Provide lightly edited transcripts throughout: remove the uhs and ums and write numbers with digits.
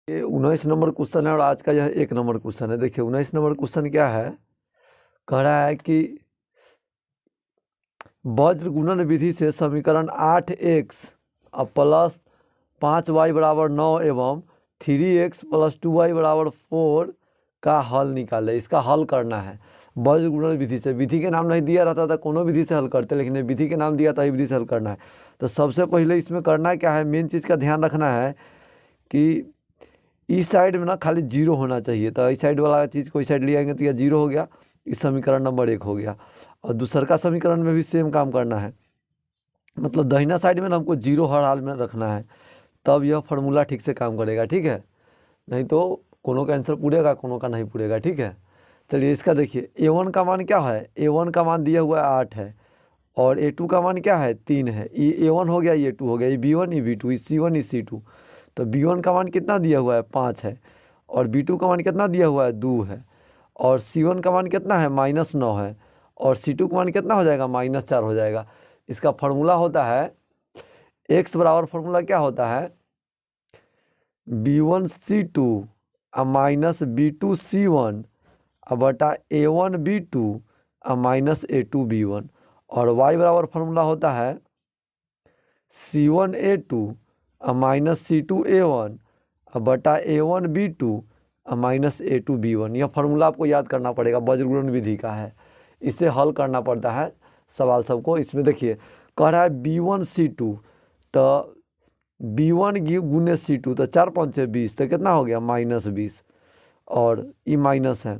ये 19 number question है और आज का यह 1 नंबर क्वेश्चन है। देखिए 19 नंबर क्वेश्चन क्या है, कह रहा है कि वज्र गुणन विधि से समीकरण 8x प्लस 5y बराबर 9 एवं 3x प्लस 2y बराबर 4 का हल निकाले। इसका हल करना है वज्र गुणन विधि से। विधि के नाम नहीं दिया रहता था, कोनो विधि से हल करते, लेकिन विधि के नाम दिया था, विधि से हल करना है। तो सबसे पहले इसमें करना क्या है, मेन चीज़ का ध्यान रखना है कि इस साइड में ना खाली जीरो होना चाहिए। तो इस साइड वाला चीज़ को इस साइड ले आएंगे तो यह जीरो हो गया, इस समीकरण नंबर 1 हो गया। और दूसर का समीकरण में भी सेम काम करना है, मतलब दाहिना साइड में ना हमको जीरो हर हाल में रखना है, तब यह फार्मूला ठीक से काम करेगा। ठीक है, नहीं तो कोनो का आंसर पूरेगा, कोनो का नहीं पूरेगा। ठीक है, चलिए इसका देखिए A1 का मान क्या है, A1 का मान दिया हुआ है 8 है, और A2 का मान क्या है 3 है। ये A1 हो गया, ये A2 हो गया, ये B1 ये B2 ये C1 ये C2। तो B1 का मान कितना दिया हुआ है 5 है, और B2 का मान कितना दिया हुआ है 2 है, और C1 का मान कितना है -9 है, और C2 का मान कितना हो जाएगा -4 हो जाएगा। इसका फार्मूला होता है x बराबर, फार्मूला क्या होता है B1 C2 minus B2 C1 बटा A1 B2 minus A2 B1, और y बराबर फार्मूला होता है C1 A2 minus C2 A1 बटा A1 B2 minus A2 B1। यह फार्मूला आपको याद करना पड़ेगा, वज्र गुणन विधि का है। इससे हल करना पड़ता है सवाल सबको। इसमें देखिए कह रहा है B1 C2, तो B1 गुने C2, तो 4 5 20, तो कितना हो गया -20, और ये माइनस है।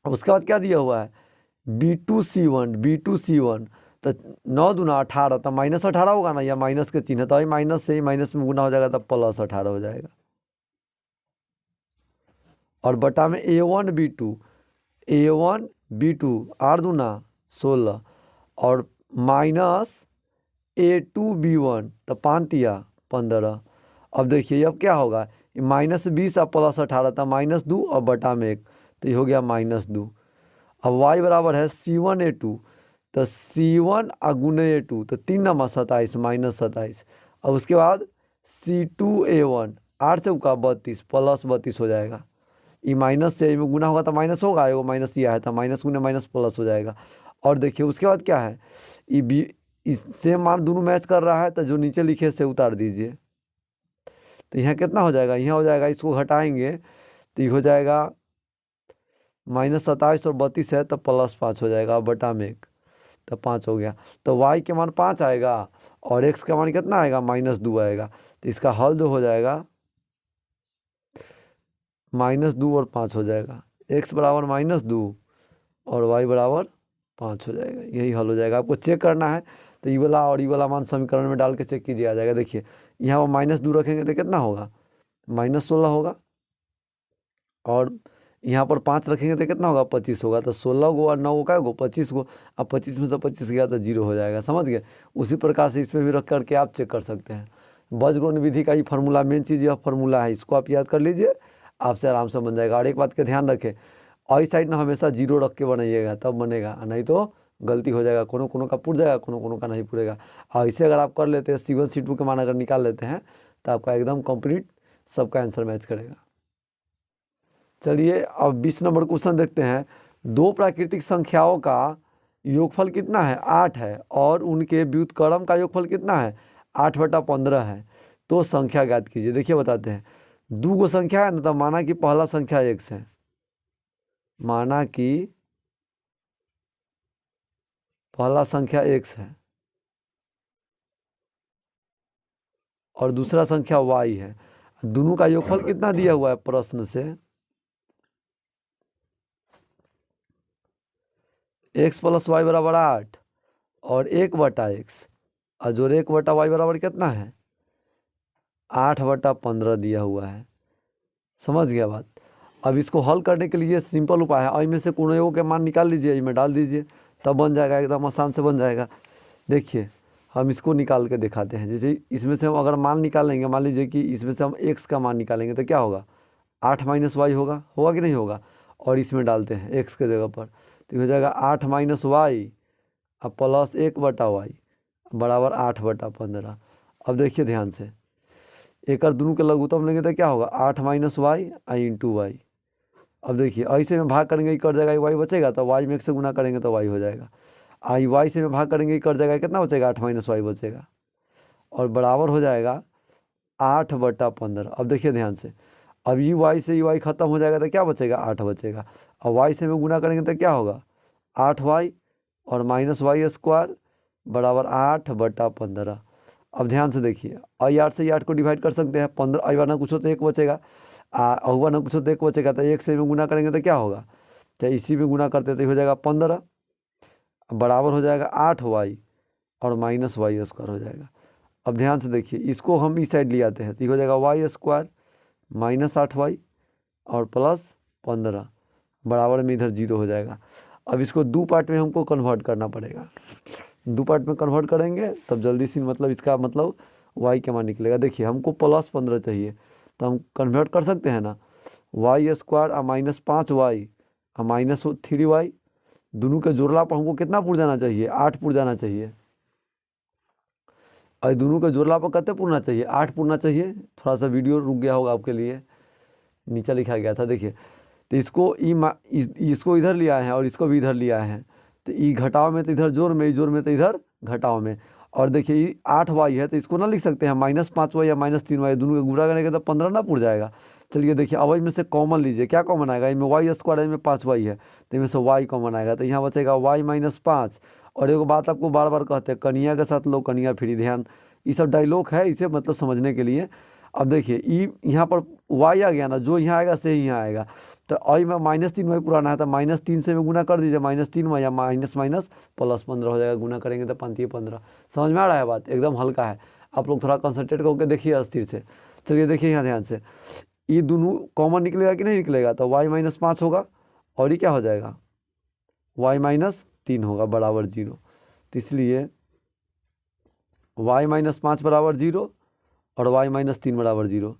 अब उसके बाद क्या दिया हुआ है B2 C1, तो 9 दूना 18, तो -18 होगा ना, या माइनस के चिन्ह है, तो माइनस से ही माइनस में गुना हो जाएगा, तब +18 हो जाएगा। और बटा में A1 B2 8 दूना 16, और माइनस A2 B1, तो 5 तिया 15। अब देखिए अब क्या होगा, -20 और +18, तो -2 और बटा में 1, तो ये हो गया -2। अब y बराबर है C1 A2, तो C1 गुने A2, तो 3 नमा 27 -27। अब उसके बाद C2 A1 8 चौका 32 प्लस 32 हो जाएगा। ये माइनस से में गुना होगा तो माइनस होगा, एगो माइनस ये है, तो माइनस गुने माइनस प्लस हो जाएगा। और देखिए उसके बाद क्या है, ये बी इससे मान दोनों मैच कर रहा है, तो जो नीचे लिखे से उतार दीजिए। तो यहाँ कितना हो जाएगा, यहाँ हो जाएगा, इसको घटाएंगे तो ये हो जाएगा -27 और 32 है, तो +5 हो जाएगा, बटा में 1, तो 5 हो गया। तो y के मान 5 आएगा, और x का मान कितना आएगा -2 आएगा। तो इसका हल जो हो जाएगा -2 और 5 हो जाएगा। x बराबर -2 और y बराबर 5 हो जाएगा, यही हल हो जाएगा। आपको चेक करना है तो ये वाला और ये वाला मान समीकरण में डाल के चेक कीजिए, आ जाएगा। देखिए यहाँ वो -2 रखेंगे तो कितना होगा -16 होगा, और यहाँ पर 5 रखेंगे तो कितना होगा 25 होगा। तो 16 गो और 9 का गो 25 गो, अब 25 में से 25 गया तो 0 हो जाएगा, समझ गए। उसी प्रकार से इसमें भी रख करके आप चेक कर सकते हैं। वज्र गुणन विधि का ही फार्मूला, मेन चीज़ यह फार्मूला है, इसको आप याद कर लीजिए, आपसे आराम से बन जाएगा। और एक बात का ध्यान रखें, और इस साइड ना हमेशा 0 रख के बनाइएगा, तब बनेगा, नहीं तो गलती हो जाएगा, कोनो कोनो का पुर जाएगा, कोनो कोनो का नहीं पुरेगा। और इसे अगर आप कर लेते हैं, C1 C2 के मान अगर निकाल लेते हैं, तो आपका एकदम कंप्लीट सबका आंसर मैच करेगा। चलिए अब 20 नंबर क्वेश्चन देखते हैं। दो प्राकृतिक संख्याओं का योगफल कितना है 8 है, और उनके व्युत्क्रम का योगफल कितना है 8/15 है, तो संख्या ज्ञात कीजिए। देखिए बताते हैं, दो गो संख्या है ना, तो माना कि पहला संख्या x है, माना कि पहला संख्या x है, और दूसरा संख्या y है। दोनों का योगफल कितना दिया हुआ है प्रश्न से, x + y बराबर 8 और 1/x, और जो 1/y बराबर कितना है 8/15 दिया हुआ है। समझ गया बात। अब इसको हल करने के लिए सिंपल उपाय है, इनमें से कोनो एगो के मान निकाल लीजिए, इसमें डाल दीजिए, तब बन जाएगा, एकदम आसान से बन जाएगा। देखिए हम इसको निकाल के दिखाते हैं। जैसे इसमें से हम अगर मान निकालेंगे, मान लीजिए कि इसमें से हम x का मान निकालेंगे, तो क्या होगा 8 - y होगा, होगा कि नहीं होगा। और इसमें डालते हैं x के जगह पर, तो हो जाएगा 8 - y प्लस 1/y बराबर 8/15। अब देखिए ध्यान से, एक और दोनों के लघुत्तम लेंगे तो क्या होगा 8 माइनस वाई आई इंटू वाई। अब देखिए ऐसे में भाग करेंगे कट जाएगा वाई बचेगा, तो वाई में 1 से गुना करेंगे तो वाई हो जाएगा। आई वाई से में भाग करेंगे कट जाएगा, कितना बचेगा 8 माइनस वाई बचेगा, और बराबर हो जाएगा 8/15। अब देखिए ध्यान से, अब यू वाई से यू वाई खत्म हो जाएगा तो क्या बचेगा 8 बचेगा, और वाई से में गुना करेंगे तो क्या होगा 8y और माइनस वाई स्क्वायर बराबर 8/15। अब ध्यान से देखिए, आई 8 से 8 को डिवाइड कर सकते हैं, 15 आई वाला कुछ हो तो 1 बचेगा, हुआ ना कुछ हो तो 1 बचेगा, तो 1 से में गुना करेंगे तो क्या होगा, चाहे इसी में गुना करते तो हो जाएगा 15 बराबर हो जाएगा 8y और माइनस वाई स्क्वायर हो जाएगा। अब ध्यान से देखिए, इसको हम इस साइड ले आते हैं तो ये हो जाएगा वाई स्क्वायर माइनस 8y और प्लस 15 बराबर में इधर 0 हो जाएगा। अब इसको दो पार्ट में हमको कन्वर्ट करना पड़ेगा, दो पार्ट में कन्वर्ट करेंगे तब जल्दी से मतलब इसका मतलब y क्या मान निकलेगा। देखिए हमको प्लस 15 चाहिए तो हम कन्वर्ट कर सकते हैं ना, वाई स्क्वायर और माइनस 5y और माइनस 3y, दोनों के जोड़ला पर हमको कितना पुर जाना चाहिए 8 पुर जाना चाहिए, और दोनों के जोड़ला पर कितने पुरना चाहिए 8 पुरना चाहिए। थोड़ा सा वीडियो रुक गया होगा आपके लिए, नीचे लिखा गया था देखिए। तो इसको इधर ले आए हैं और इसको भी इधर ले आए हैं, तो ई घटाव में तो इधर जोड़ में, जोड़ में तो इधर घटाव में। और देखिए ये 8y है तो इसको ना लिख सकते हैं -5y या -3y, दोनों के गुणा करेंगे तो 15 ना पुर जाएगा। चलिए देखिए अब इसमें से कॉमन लीजिए, क्या कॉमन आएगा, इनमें वाई स्क्वायर है, इनमें 5y है, तो इनमें से y कॉमन आएगा, तो यहाँ बचेगा y -5। और एक बात आपको बार बार कहते हैं, कनिया के साथ लो कनिया फ्री, ध्यान ये सब डायलॉग है इसे मतलब समझने के लिए। अब देखिए ई यहाँ पर y आ गया ना, जो यहाँ आएगा से ही यहाँ आएगा, तो आई में -3y पुराना है तो -3 से में गुना कर दीजिए, -3y या माइनस माइनस प्लस 15 हो जाएगा, गुना करेंगे तो 15। समझ में आ रहा है बात, एकदम हल्का है, आप लोग थोड़ा कंसंट्रेट करके देखिए अस्थिर से। चलिए देखिए यहाँ ध्यान से, ये दोनों कॉमन निकलेगा कि नहीं निकलेगा, तो y -5 होगा और ये क्या हो जाएगा y -3 होगा बराबर 0, तो इसलिए y -5 बराबर 0 और y -3 बराबर 0,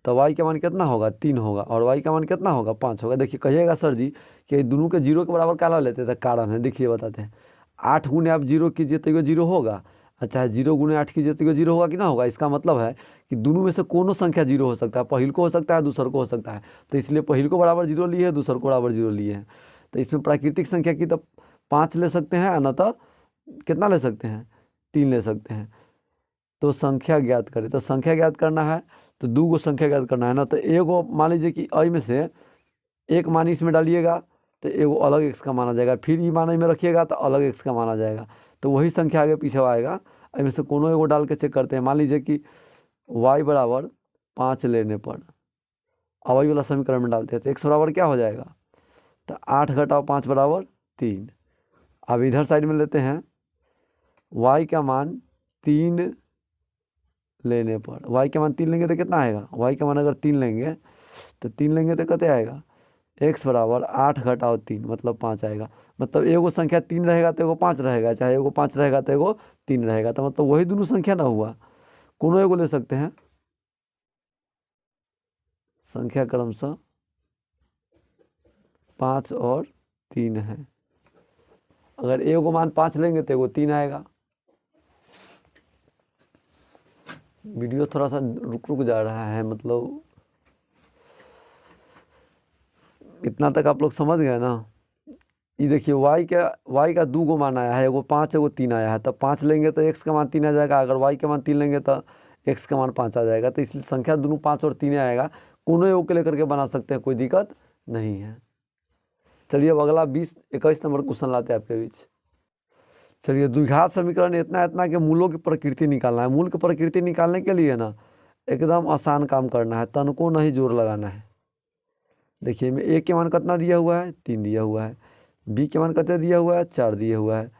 तो y का मान कितना होगा 3 होगा और y का मान कितना होगा 5 होगा। देखिए कहिएगा सर जी कि दोनों के 0 के बराबर काला लेते थे, कारण है देखिए बताते हैं, 8 गुने आप 0 कीजिए तो ये 0 होगा, अच्छा है 0 गुने 8 कीजिए तो ये 0 होगा कि ना होगा। इसका मतलब है कि दोनों में से कोनो संख्या 0 हो सकता है, पहिल को हो सकता है दूसर को हो सकता है, तो इसलिए पहिल को बराबर 0 लिए है, दूसर को बराबर 0 लिए हैं। तो इसमें प्राकृतिक संख्या की तो 5 ले सकते हैं, न तो कितना ले सकते हैं 3 ले सकते हैं। तो संख्या ज्ञात करें, तो संख्या ज्ञात करना है तो दो गो संख्या ज्ञात करना है ना, तो एगो मान लीजिए कि आई में से एक मान इसमें डालिएगा तो एगो अलग एक्स का माना जाएगा, फिर ये मान में रखिएगा तो अलग एक्स का माना जाएगा, तो वही संख्या आगे पीछे आएगा। इनमें से कोनो एगो डाल के चेक करते हैं, मान लीजिए कि y बराबर 5 लेने पर अब वाला समीकरण में डालते हैं तो x बराबर क्या हो जाएगा, तो 8 घटाओ 5 बराबर 3। अब इधर साइड में लेते हैं y का मान 3 लेने पर, y का मान 3 लेंगे तो कितना आएगा, y का मान अगर 3 लेंगे तो 3 लेंगे तो कितने आएगा, x बराबर 8 घटाओ 3 मतलब 5 आएगा। मतलब एगो संख्या 3 रहेगा तो एगो 5 रहेगा, चाहे एगो 5 रहेगा तो एगो 3 रहेगा, तो मतलब वही दोनों संख्या ना हुआ, कोनो एगो ले सकते हैं। संख्या क्रमशः 5 और 3 है, अगर एगो मान 5 लेंगे तो एगो 3 आएगा। वीडियो थोड़ा सा रुक जा रहा है, मतलब इतना तक आप लोग समझ गए ना। ये देखिए y का दो गो मान आया है, एगो 5 एगो 3 आया है, तब 5 लेंगे तो x का मान 3 आ जाएगा, अगर y का मान 3 लेंगे तो x का मान 5 आ जाएगा, तो इसलिए संख्या दोनों 5 और 3 आएगा, कोनो एगो के लेकर के बना सकते हैं, कोई दिक्कत नहीं है। चलिए अब अगला 21 नंबर क्वेश्चन लाते हैं आपके बीच। चलिए द्विघात समीकरण इतना के मूलों की प्रकृति निकालना है। मूल की प्रकृति निकालने के लिए ना एकदम आसान काम करना है, तन को नहीं जोर लगाना है। देखिए में ए के मान कितना दिया हुआ है 3 दिया हुआ है, बी के मान कितना दिया हुआ है 4 दिया हुआ है,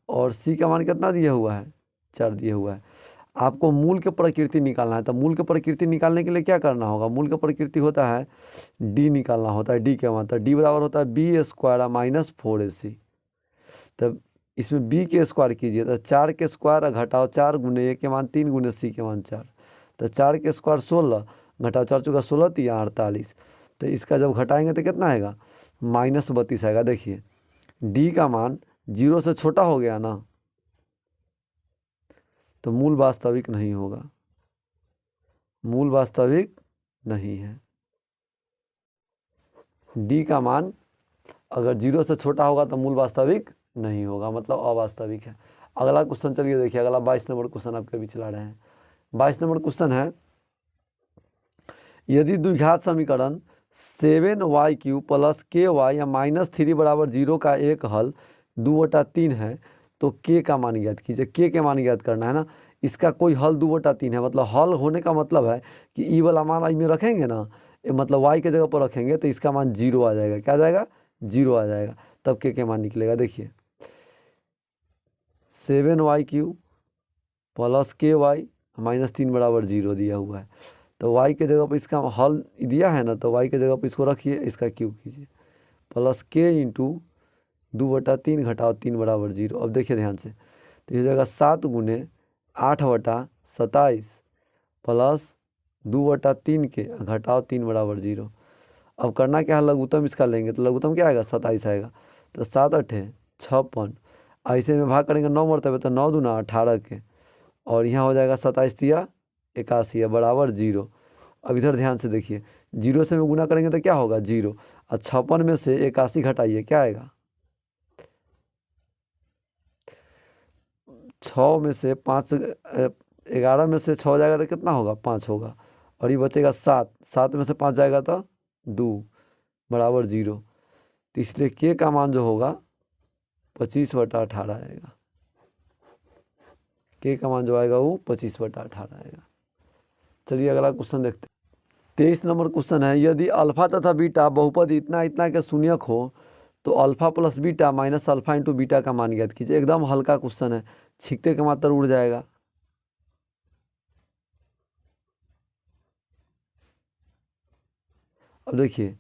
और सी का मान कितना दिया हुआ है 4 दिया हुआ है। आपको मूल के प्रकृति निकालना है, तो मूल के प्रकृति निकालने के लिए क्या करना होगा, मूल का प्रकृति होता है डी निकालना होता है। डी क्या मानता है, डी बराबर होता है बी स्क्वायर माइनस 4ac। तब इसमें बी के स्क्वायर कीजिए तो 4 के स्क्वायर घटाओ 4 गुने ए के मान 3 गुने सी के मान 4, तो 4 के स्क्वायर 16 घटाओ 4 चौका 16 तो यहाँ 48, तो इसका जब घटाएंगे तो कितना आएगा -32 आएगा। देखिए डी का मान 0 से छोटा हो गया ना, तो मूल वास्तविक नहीं होगा, मूल वास्तविक नहीं है। डी का मान अगर 0 से छोटा होगा तो मूल वास्तविक नहीं होगा, मतलब अवास्तविक है। अगला क्वेश्चन चलिए देखिए, अगला 22 नंबर क्वेश्चन आपके बीच ला रहे हैं। 22 नंबर क्वेश्चन है, यदि द्विघात समीकरण 7y³ प्लस KY या -3 बराबर 0 का एक हल 2/3 है तो k का मान ज्ञात कीजिए। k के मान ज्ञात करना है ना। इसका कोई हल 2/3 है, मतलब हल होने का मतलब है कि ई वाला मान आई में रखेंगे ना, मतलब y के जगह पर रखेंगे तो इसका मान 0 आ जाएगा। क्या आ जाएगा? 0 आ जाएगा। तब k के मान निकलेगा। देखिए 7y³ प्लस KY -3 बराबर 0 दिया हुआ है, तो y के जगह पर इसका हल दिया है ना, तो y के जगह पर इसको रखिए, इसका क्यूब कीजिए। प्लस k इंटू 2/3 घटाओ 3 बराबर 0। अब देखिए ध्यान से, तो ये हो जाएगा 7 गुने 8/27 प्लस 2/3 के घटाओ 3 बराबर 0। अब करना क्या है, लघुत्तम इसका लेंगे तो लघुत्तम क्या आएगा? 27 आएगा। तो 7 8 56, ऐसे में भाग करेंगे 9 मरतबे तो 9 दूना 18 के, और यहाँ हो जाएगा 27 तिया 81 बराबर 0। अब इधर ध्यान से देखिए, 0 से में गुना करेंगे तो क्या होगा? 0, और 56 में से 81 घटाइए, क्या आएगा? 6 में से 5 11 में से 6 जाएगा तो कितना होगा? 5 होगा, और ये बचेगा 7, 7 में से 5 जाएगा तो 2 बराबर 0। तो इसलिए k का मान जो होगा 25/18 आएगा। k का मान जो आएगा वो 25/18 आएगा। चलिए अगला क्वेश्चन देखते हैं। 23 नंबर क्वेश्चन है, यदि अल्फा तथा बीटा बहुपद इतना इतना के शून्यक हो तो alpha plus beta minus alpha into beta का मान ज्ञात कीजिए। एकदम हल्का क्वेश्चन है, छींकते के मात्र उड़ जाएगा। अब देखिए,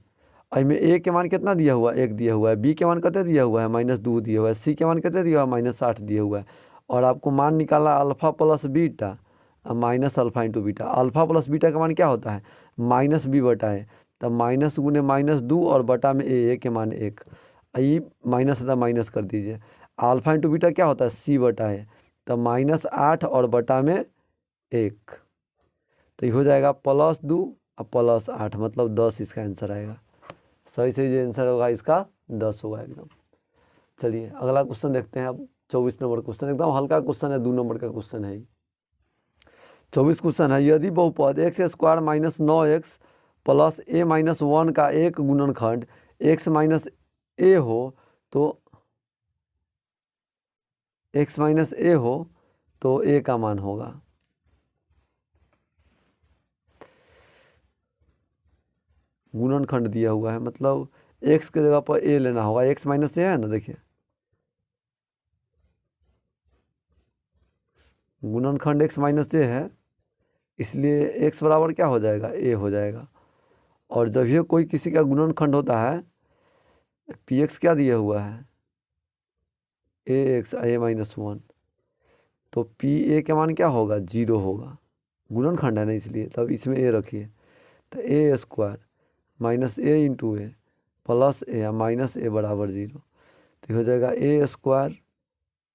में ए के मान कितना दिया हुआ है? 1 दिया हुआ है। बी के मान कितने दिया हुआ है? -2 दिया हुआ है। सी के मान कितने दिया हुआ है? -8 दिया हुआ है। और आपको मान निकाला alpha plus beta minus alpha into beta. Alpha plus beta का मान क्या होता है? -b/a। तब माइनस गुने -2 और बटा में ए के मान 1, ये माइनस था माइनस कर दीजिए। अल्फा इंटू बीटा क्या होता है? c/a। तब -8 और बटा में 1, तो ये हो जाएगा +2 और +8, मतलब 10 इसका आंसर आएगा। सही सही जो आंसर होगा इसका 10 होगा एकदम। चलिए अगला क्वेश्चन देखते हैं। अब 24 नंबर क्वेश्चन, एकदम हल्का क्वेश्चन है, 2 नंबर का क्वेश्चन है। 24 क्वेश्चन है, यदि बहुपद x² - 9x प्लस a-1 का एक गुणनखंड x - a हो तो a का मान होगा। गुणनखंड दिया हुआ है, मतलब x के जगह पर a लेना होगा। x - a है ना, देखिए गुणनखंड x - a है, इसलिए x बराबर क्या हो जाएगा? a हो जाएगा। और जब ये कोई किसी का गुणनखंड होता है, px क्या दिया हुआ है? ax a-1, तो pa के मान क्या होगा? 0 होगा। गुणनखंड है ना, इसलिए तब इसमें a रखिए। तो a² -a into a plus a minus a बराबर 0, तो हो जाएगा a²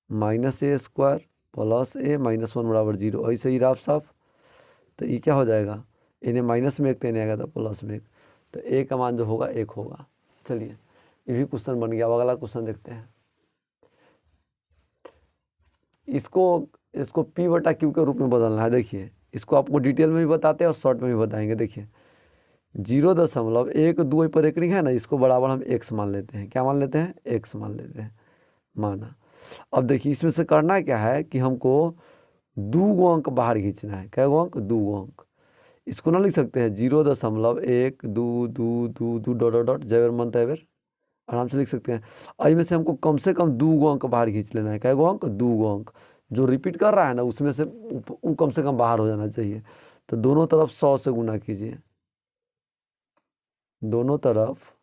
-a² प्लस a -1 बराबर 0। ऐसे ही राफ साफ, तो ये क्या हो जाएगा? इन्हें माइनस में 1 देने आएगा तो प्लस में 1, तो a का मान जो होगा 1 होगा। चलिए ये भी क्वेश्चन बन गया। अब अगला क्वेश्चन देखते हैं। इसको p/q के रूप में बदलना है। देखिए इसको आपको डिटेल में भी बताते हैं और शॉर्ट में भी बताएंगे। देखिए 0.12 पर एकड़ी है ना, इसको बराबर हम x मान लेते हैं। क्या मान लेते हैं? x मान लेते हैं, माना। अब देखिए इसमें से करना क्या है कि हमको 2 गो अंक बाहर खींचना है। क्या गो अंक? 2 गो अंक। इसको ना लिख सकते हैं 0.1 2 2 2 2 डॉट डॉट डॉट, जय मन तैवेर, आराम से लिख सकते हैं। और इनमें से हमको कम से कम 2 गो अंक बाहर खींच लेना है। क्या गो अंक? 2 गो अंक। जो रिपीट कर रहा है ना, उसमें से वो कम से कम बाहर हो जाना चाहिए। तो दोनों तरफ 100 से गुना कीजिए। दोनों तरफ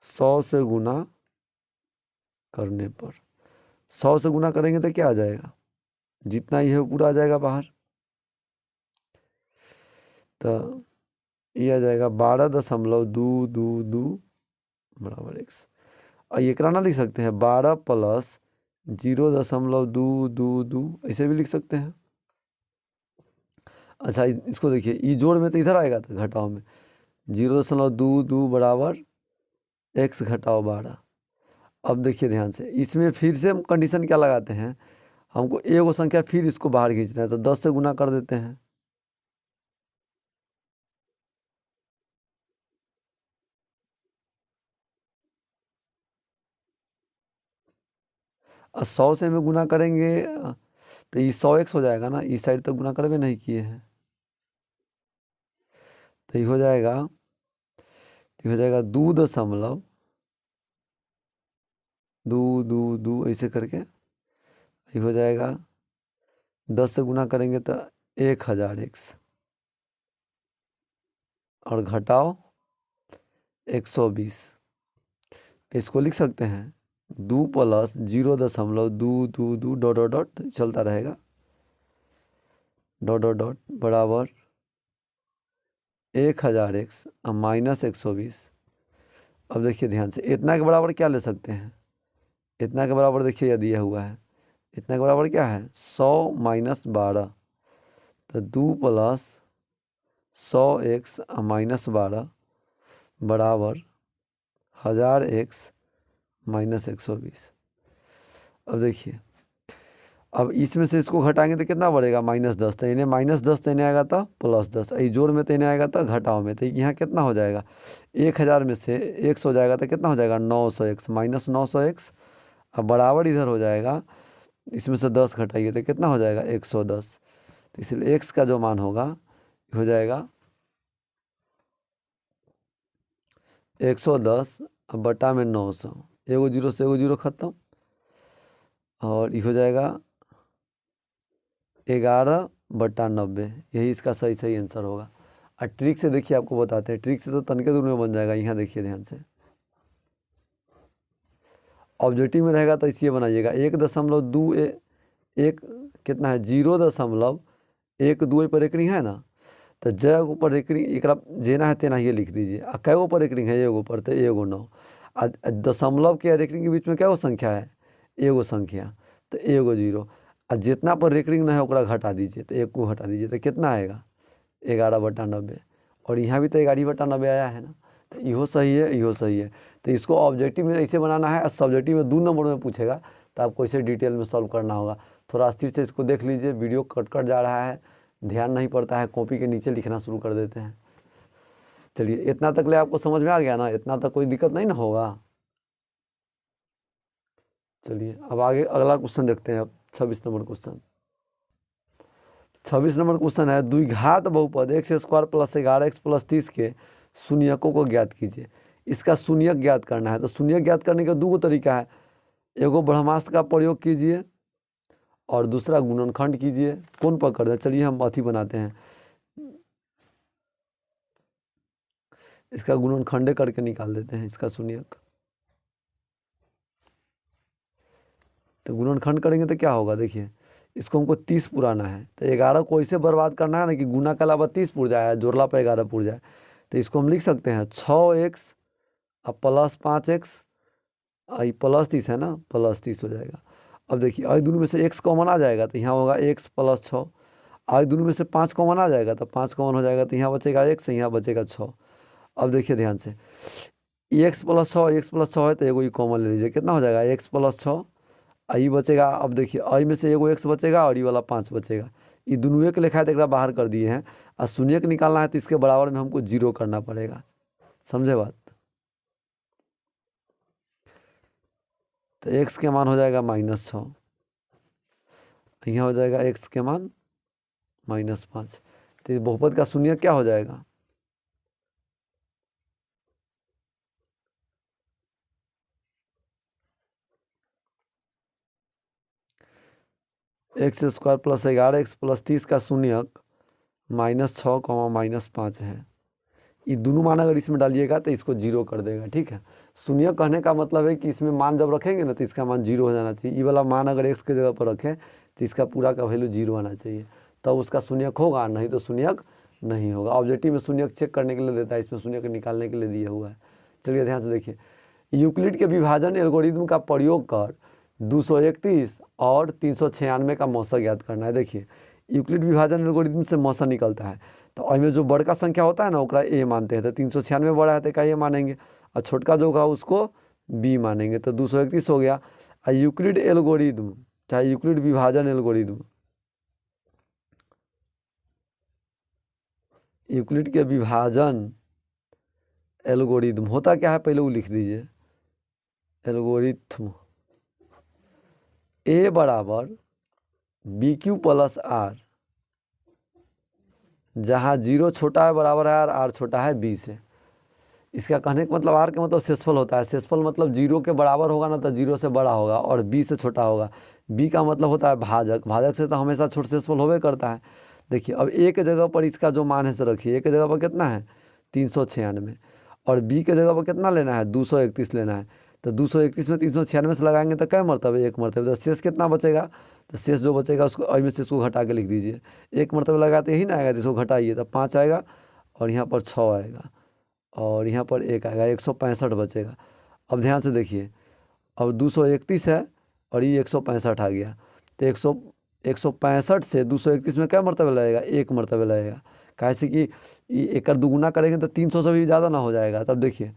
100 से गुना करने पर, 100 से गुना करेंगे तो क्या आ जाएगा? जितना ही है पूरा आ जाएगा बाहर। तो ये आ जाएगा 12.222 बराबर x। और ये कराना लिख सकते हैं 12 प्लस 0.222, ऐसे भी लिख सकते हैं। अच्छा इसको देखिए, ई जोड़ में तो इधर आएगा, तो घटाओ में 0.22 बराबर x घटाओ 12। अब देखिए ध्यान से, इसमें फिर से हम कंडीशन क्या लगाते हैं, हमको एगो संख्या फिर इसको बाहर खींचना है, तो 10 से गुना कर देते हैं। और 100 से हमें गुना करेंगे तो ये 100x हो जाएगा ना, इस साइड तक गुना करवे नहीं किए हैं, तो ये हो जाएगा, दो दशमलव दो दो दो ऐसे करके ये हो जाएगा। 10 से गुना करेंगे तो 1000x और घटाओ 120। इसको लिख सकते हैं 2 + 0.222 डॉट डॉट डॉट चलता रहेगा, डॉट डॉट डॉट बराबर 1000x माइनस 120। अब देखिए ध्यान से, इतना के बराबर क्या ले सकते हैं, इतना के बराबर देखिए यह दिया हुआ है, इतना के बराबर क्या है 100 - 12, तो 2 + 100x माइनस 12 बराबर 1000x माइनस 120। अब देखिए, अब इसमें से इसको घटाएंगे तो कितना बढ़ेगा -10, तो इन्हें -10 तो इन्हें आएगा तो +10, ये जोड़ में तो इन्हें आएगा तो घटाओ में, तो यहाँ कितना हो जाएगा 1000 में से x हो जाएगा तो कितना हो जाएगा 900x माइनस 900x। अब बराबर इधर हो जाएगा, इसमें से 10 घटाइए तो कितना हो जाएगा 110, तो इसलिए x का जो मान होगा हो जाएगा 110 बटा में 900, एगो जीरो से एगो जीरो खत्म, और ये हो जाएगा 11/90। यही इसका सही सही आंसर होगा। और ट्रिक से देखिए, आपको बताते हैं, ट्रिक से तो तनके दूर में बन जाएगा। यहाँ देखिए ध्यान से, ऑब्जेक्टिव में रहेगा तो इसी बनाइएगा 1.2 एक कितना है 0.12 पर रेकरिंग है ना, तो जगह पर रेकरिंग एक जेना है तेना ये लिख दीजिए। आ कैगो पर रेकरिंग है, एगो पर, तो एगो 9। आ दशमलव के रेकरिंग के बीच में क्या संख्या है, एगो संख्या, तो एगो 0। आ जितना पर रेकरिंग ना है ओकरा घटा दीजिए, तो 1 को घटा दीजिए तो कितना आएगा 11/90। और यहाँ भी तो 11/90 आया है ना, तो इहो सही है, इहो सही है। तो इसको ऑब्जेक्टिव में ऐसे बनाना है, और सब्जेक्टिव में 2 नंबर में पूछेगा तो आपको इसे डिटेल में सॉल्व करना होगा। थोड़ा स्थिर से इसको देख लीजिए, वीडियो कट कट जा रहा है, ध्यान नहीं पड़ता है, कॉपी के नीचे लिखना शुरू कर देते हैं। चलिए, इतना तक ले आपको समझ में आ गया ना, इतना तक कोई दिक्कत नहीं ना होगा। चलिए अब आगे अगला क्वेश्चन देखते हैं। अब 26 नंबर क्वेश्चन, 26 नंबर क्वेश्चन है, द्विघात बहुपद x² + 11x + 30 के शून्यकों को ज्ञात कीजिए। इसका शून्यक ज्ञात करना है। तो शून्यक ज्ञात करने का 2 तरीका है, एगो ब्रह्मास्त्र का प्रयोग कीजिए और दूसरा गुणनखंड कीजिए। कौन पकड़ दे, चलिए हम अथी बनाते हैं, इसका गुणनखंड करके निकाल देते हैं इसका शून्यक। तो गुणनखंड करेंगे तो क्या होगा, देखिए इसको हमको 30 पुराना है, तो 11 को ऐसे बर्बाद करना है ना कि गुना के अलावा 30 पुर जाए, जोड़ला पर 11 पुर जाए। तो इसको हम लिख सकते हैं 6x + 5x, आई +30 है ना, +30 हो जाएगा। अब देखिए आई दोनों में से x कॉमन आ जाएगा, तो यहाँ होगा x + 6। आई दोनों में से 5 कॉमन आ जाएगा, तो 5 कॉमन हो जाएगा, तो यहाँ बचेगा x, यहाँ बचेगा 6। अब देखिए ध्यान से, x + 6, x + 6 है तो एगो ये कॉमन ले लीजिए, कितना हो जाएगा x + 6, आई बचेगा। अब देखिए आई में से एगो x बचेगा और ये वाला 5 बचेगा, ये दोनों एक लिखा है तो एक बाहर कर दिए हैं। और शून्यक निकालना है तो इसके बराबर में हमको 0 करना पड़ेगा, समझे बात। तो x के मान हो जाएगा -6, यहाँ हो जाएगा x के मान -5। तो इस बहुपद का शून्यक क्या हो जाएगा, x² + 11x + 30 का शून्यक -6, -5 है। ये दोनों मान अगर इसमें डालिएगा तो इसको 0 कर देगा, ठीक है। शून्यक कहने का मतलब है कि इसमें मान जब रखेंगे ना तो इसका मान 0 हो जाना चाहिए। ये वाला मान अगर x के जगह पर रखें तो इसका पूरा का वैल्यू 0 आना चाहिए, तब उसका शून्यक होगा, नहीं तो शून्यक नहीं होगा। ऑब्जेक्टिव में शून्यक चेक करने के लिए देता है, इसमें शून्यक निकालने के लिए दिया हुआ है। चलिए ध्यान से देखिए, यूक्लिड के विभाजन एल्गोरिदम का प्रयोग कर 231 और 396 का मौसा ज्ञात करना है। देखिए यूक्लिड विभाजन एल्गोरिदम से मौसा निकलता है। तो अइमे जो बड़का संख्या होता है ना ओकरा ए मानते हैं, तो 396 बड़ा है तो का ए मानेंगे, और छोटका जो होगा उसको बी मानेंगे। तो 231 हो गया। और यूक्लिड एल्गोरिदम चाहे यूक्लिड विभाजन एल्गोरिदम, यूक्लिड के विभाजन एल्गोरिदम होता क्या है पहले वो लिख दीजिए। एल्गोरिथम ए बराबर बी क्यू प्लस आर, जहाँ 0 छोटा है बराबर है आर छोटा है बी से। इसका कहने का मतलब आर का मतलब शेषफल होता है। शेषफल मतलब 0 के बराबर होगा ना तो 0 से बड़ा होगा और बी से छोटा होगा। बी का मतलब होता है भाजक, भाजक से तो हमेशा छोटा शेषफल होवे करता है। देखिए अब ए के जगह पर इसका जो मान है से रखिए। ए के जगह पर कितना है 396, और बी के जगह पर कितना लेना है 231 लेना है। तो 231 में 396 से लगाएंगे तो क्या मरतबे, एक मरतबे। तो शेष कितना बचेगा, तो शेष जो बचेगा उसको अभी में से इसको घटा के लिख दीजिए। एक मरतबे लगाते यही ना आएगा, तो इसको घटाइए तो 5 आएगा, और यहाँ पर 6 आएगा, और यहाँ पर 1 आएगा, 165 बचेगा। अब ध्यान से देखिए, अब 231 है और ये 165 आ गया। तो 165 से 231 में क्या मरतबे लगेगा, एक मरतबे लगेगा। कैसे कि एक दुगुना करेंगे तो 300 से भी ज़्यादा ना हो जाएगा। तब देखिए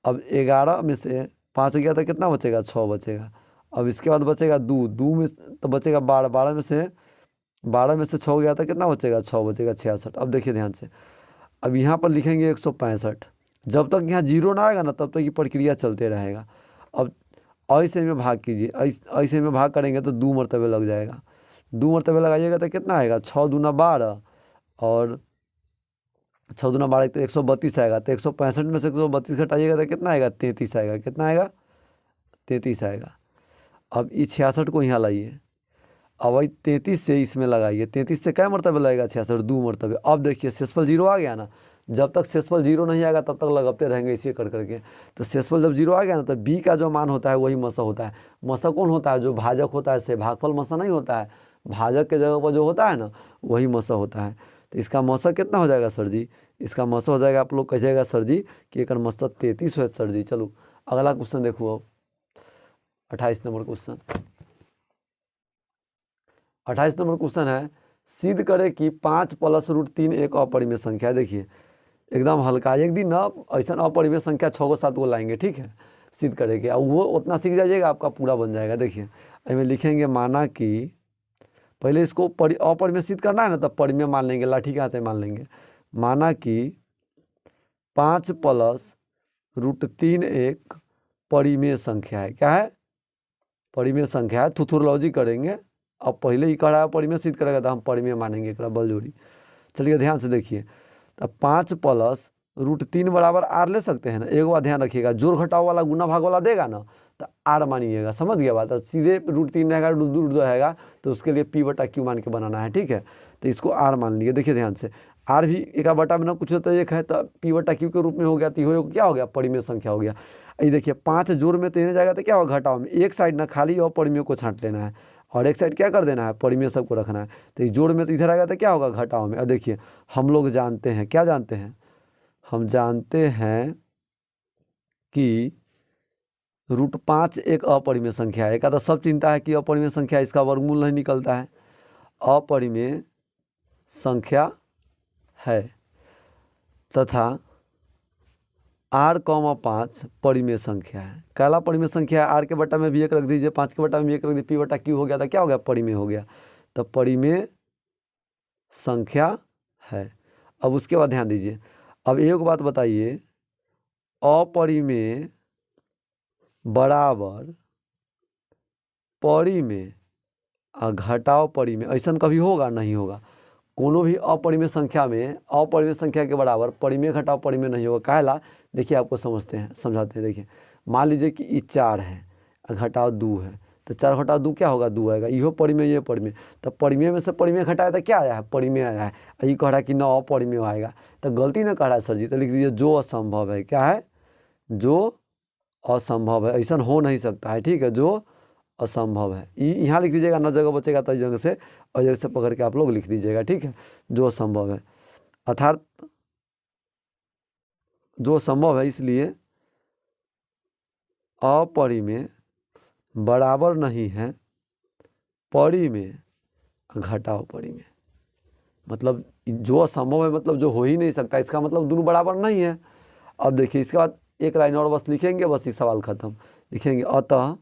अब 11 में से 5 गया तो कितना बचेगा, 6 बचेगा। अब इसके बाद बचेगा 2 में तो बचेगा 12, 12 में से 6 गया तो कितना बचेगा, 6 बचेगा, 66। अब देखिए ध्यान से, अब यहाँ पर लिखेंगे 165। जब तक यहाँ 0 ना आएगा ना तब तक ये प्रक्रिया चलते रहेगा। अब ऐसे में भाग कीजिए, ऐसे में भाग करेंगे तो 2 मरतबे लग जाएगा। 2 मरतबे लगाइएगा तो कितना आएगा, 6 दूना 12, और 6 दूना 12 तो 132 आएगा। तो 165 में से 132 घटाइएगा तो कितना आएगा, 33 आएगा। कितना आएगा, 33 आएगा। अब इस 66 को यहाँ लाइए, अब वही 33 से इसमें लगाइए। 33 से क्या मरतबे लगेगा, 66, 2 मरतबे। अब देखिए शेषफल 0 आ गया ना। जब तक शेषफल 0 नहीं आएगा तब तक लगाते रहेंगे इसे कर करके। तो शेषफल जब 0 आ गया ना तो बी का जो मान होता है वही मसा होता है। मसा कौन होता है, जो भाजक होता है, से भागफल मसा नहीं होता है। भाजक के जगह पर जो होता है ना वही मसा होता है। तो इसका मसा कितना हो जाएगा सर जी, इसका मसा हो जाएगा, आप लोग कहिएगा सर जी कि एक मसा 33 हो सर जी। चलो अगला क्वेश्चन देखो। अब 28 नंबर क्वेश्चन, 28 नंबर क्वेश्चन है, सिद्ध करे कि 5 + √3 एक अपरिमेय संख्या है। देखिए एकदम हल्का, एक दिन ना ऐसा अपरिमेय संख्या 6 7 को लाएंगे, ठीक है, सिद्ध करेंगे। और वो उतना सीख जाइएगा आपका पूरा बन जाएगा। देखिए इसमें लिखेंगे, माना कि पहले इसको अपरिमेय सिद्ध करना है ना तब परिमेय मान लेंगे, लाठी के हाथे मान लेंगे। माना कि 5 + √3 एक परिमेय संख्या है। क्या है, परिमेय संख्या है। थुथुरलॉजी करेंगे। अब पहले ही कहा है परिमेय सिद्ध करेगा तो हम परिमेय मानेंगे एक बल जोड़ी। चलिए ध्यान से देखिए, तब 5 + √3 बराबर आर ले सकते हैं ना। एक बात ध्यान रखिएगा, जोड़ घटाव वाला गुना भाग वाला देगा ना तो आर मानिएगा, समझ गया बात। तो सीधे √3 रहेगा, √2 रहेगा तो उसके लिए P/Q मान के बनाना है, ठीक है। तो इसको आर मान लिए। देखिए ध्यान से, आर भी एक बटा में ना कुछ तो एक है, तो P/Q के रूप में हो गया। तो क्या हो गया, परिमेय संख्या हो गया। ये देखिए 5 जोड़ में तो जाएगा तो क्या होगा, घटाव में एक साइड ना खाली और परिमेय को छांट लेना है, और एक साइड क्या कर देना है, परिमेय सबको रखना है। तो इस जोड़ में तो इधर आएगा तो क्या होगा, घटाव में। और देखिए हम लोग जानते हैं, क्या जानते हैं, हम जानते हैं कि √5 एक अपरिमेय संख्या है। एक तो सब चिंता है कि अपरिमेय संख्या, इसका वर्गमूल नहीं निकलता है, अपरिमेय संख्या है, तथा R,5 परिमेय संख्या है। काला परिमेय संख्या है। आर के बटा में भी एक रख दीजिए, 5 के बटा में भी एक रख दीजिए, P/Q हो गया था, क्या हो गया, परिमेय हो गया। तो परिमेय संख्या है। अब उसके बाद ध्यान दीजिए, अब एक बात बताइए, अपरिमेय बराबर परिमेय और घटाव परिमेय, ऐसा कभी होगा, नहीं होगा। कोनो भी अपरिमेय संख्या में अपरिमेय संख्या के बराबर परिमेय घटाव परिमेय नहीं होगा। काहेला, देखिए आपको समझाते हैं। देखिए मान लीजिए कि ये 4 है और घटाव 2 है, तो 4 घटाव 2 क्या होगा, 2 आएगा। इहो परिमेय, ये परिमेय। तो परिमेय में से परिमेय घटाया तो क्या आया है, परिमेय आया है। ये कह रहा है कि न अपरिमेय आएगा, तो गलती ना कह रहा है सर जी। तो लिख दीजिए जो असंभव है। क्या है, जो असंभव है, ऐसा हो नहीं सकता है, ठीक है, जो असंभव है। यहाँ लिख दीजिएगा, न जगह बचेगा तो इस जगह से और जगह से पकड़ के आप लोग लिख दीजिएगा, ठीक है, जो असंभव है। अर्थात जो संभव है, इसलिए अपरिमेय बराबर नहीं है परिमेय घटाव परिमेय। मतलब जो असंभव है मतलब जो हो ही नहीं सकता, इसका मतलब दोनों बराबर नहीं है। अब देखिए इसके बाद एक लाइन और बस लिखेंगे, बस ये सवाल खत्म। लिखेंगे अतः,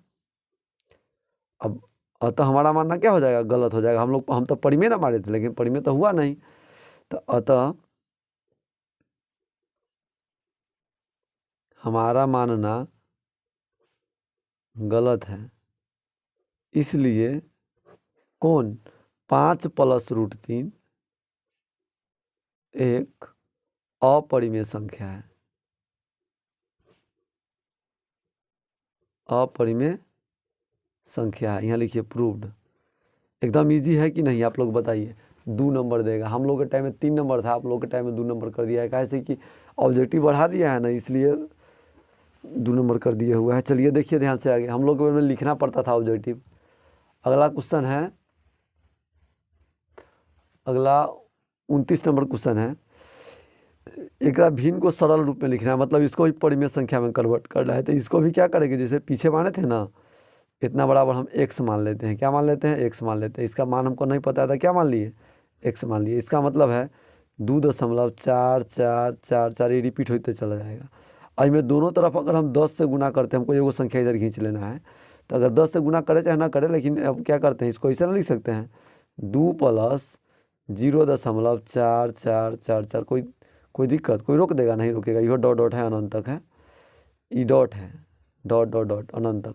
अब अतः हमारा मानना क्या हो जाएगा, गलत हो जाएगा। हम तो परिमेय ना मारे थे, लेकिन परिमेय तो हुआ नहीं। तो अतः हमारा मानना गलत है, इसलिए कौन 5+√3 एक अपरिमेय संख्या है। अपरिमेय संख्या है, यहाँ लिखिए प्रूव्ड। एकदम इजी है कि नहीं, आप लोग बताइए। 2 नंबर देगा, हम लोग के टाइम में 3 नंबर था, आप लोग के टाइम में 2 नंबर कर दिया है। कैसे कि ऑब्जेक्टिव बढ़ा दिया है ना, इसलिए 2 नंबर कर दिया हुआ है। चलिए देखिए ध्यान से आगे, हम लोग में लिखना पड़ता था ऑब्जेक्टिव। अगला क्वेश्चन है, अगला 29 नंबर क्वेश्चन है। एक भिन्न को सरल रूप में लिखना है, मतलब इसको भी परिमेय संख्या में कन्वर्ट करना है। तो इसको भी क्या करेंगे, जैसे पीछे माने थे ना, इतना बराबर हम x मान लेते हैं। क्या मान लेते हैं, x मान लेते हैं। इसका मान हमको नहीं पता था, क्या मान लिए, x मान लिए। इसका मतलब है 2.4444, ये रिपीट होते चला जाएगा। आज में दोनों तरफ अगर हम 10 से गुना करते हैं, हमको एगो संख्या इधर खींच लेना है। तो अगर 10 से गुना करे चाहे ना करे, लेकिन अब क्या करते हैं, इसको ऐसे ना लिख सकते हैं, 2+0.4444। कोई दिक्कत, कोई रोक देगा, नहीं रोकेगा। इहो डॉट डॉट है, अनंत तक है, ई डॉट है, डॉट डॉट डॉट अनंत तक।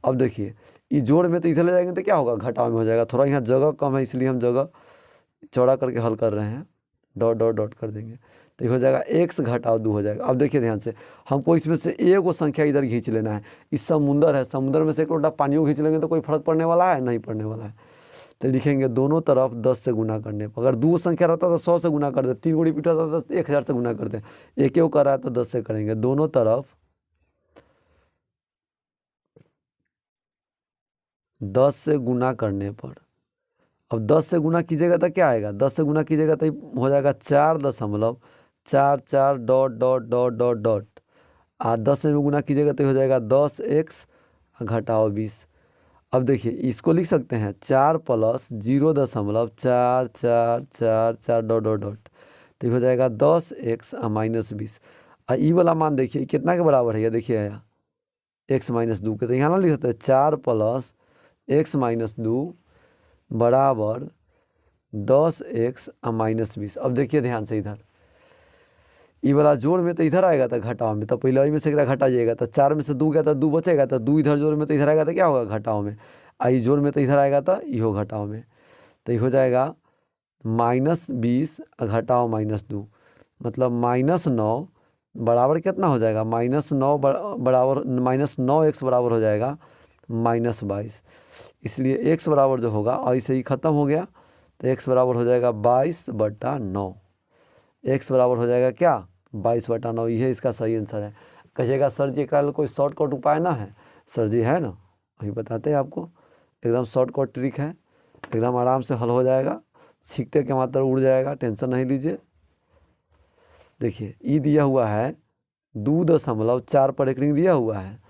अब देखिए ये जोड़ में तो इधर ले जाएंगे तो क्या होगा, घटाव में हो जाएगा। थोड़ा यहाँ जगह कम है, इसलिए हम जगह चौड़ा करके हल कर रहे हैं, डॉट डॉट डॉट कर देंगे तो ये हो जाएगा x घटाव 2 हो जाएगा। अब देखिए ध्यान से, हमको इसमें से एगो संख्या इधर खींच लेना है। इस समुंदर है, समुंदर में से एक लोटा पानियों खींच लेंगे तो कोई फर्क पड़ने वाला है, नहीं पड़ने वाला है। तो लिखेंगे दोनों तरफ 10 से गुना करने पर। अगर 2 संख्या रहता तो 100 से गुना कर दे, 3 को रिपीट होता तो 1000 से गुना कर दे। एक एक कर रहा है तो 10 से करेंगे। दोनों तरफ 10 से गुना करने पर, अब 10 से गुना कीजिएगा तो क्या आएगा, 10 से गुना कीजिएगा तो हो जाएगा 4.44 dot dot dot dot dot. 10 से भी गुना कीजिएगा तो हो जाएगा 10x घटाओ 20। अब देखिए इसको लिख सकते हैं 4+0.4444 डॉट डॉट डॉट, तो ये हो जाएगा 10x -20। ई वाला मान देखिए कितना के बराबर है, ये देखिए यहाँ x-2 के, तो यहाँ ना लिख सकते हैं 4+x-2 बराबर 10x -20। अब देखिए ध्यान से, इधर ई वाला जोड़ में तो इधर आएगा तो घटाव में, तो पहले में से एक घटा जाएगा, तो 4 में से 2 गया तो 2 बचेगा, तो 2 इधर जोड़ में तो इधर आएगा तो क्या होगा, घटाव में। आई जोड़ में तो इधर आएगा तो इहो घटाव में, तो ये हो जाएगा -20 घटाव -2, मतलब -9 बराबर कितना हो जाएगा, -9 बराबर -9x बराबर हो जाएगा -22। इसलिए x बराबर जो होगा, ऐसे ही ख़त्म हो गया, तो x बराबर हो जाएगा 22/9। x बराबर हो जाएगा क्या, 22/9। ये इसका सही आंसर है। कहिएगा सर जी एक कोई शॉर्टकट उपाय ना है, सर जी है ना, वही बताते हैं आपको। एकदम शॉर्टकट ट्रिक है, एकदम आराम से हल हो जाएगा, सीखते के मात्र उड़ जाएगा, टेंशन नहीं लीजिए। देखिए ई दिया हुआ है 2.4 पर एक रिंग दिया हुआ है।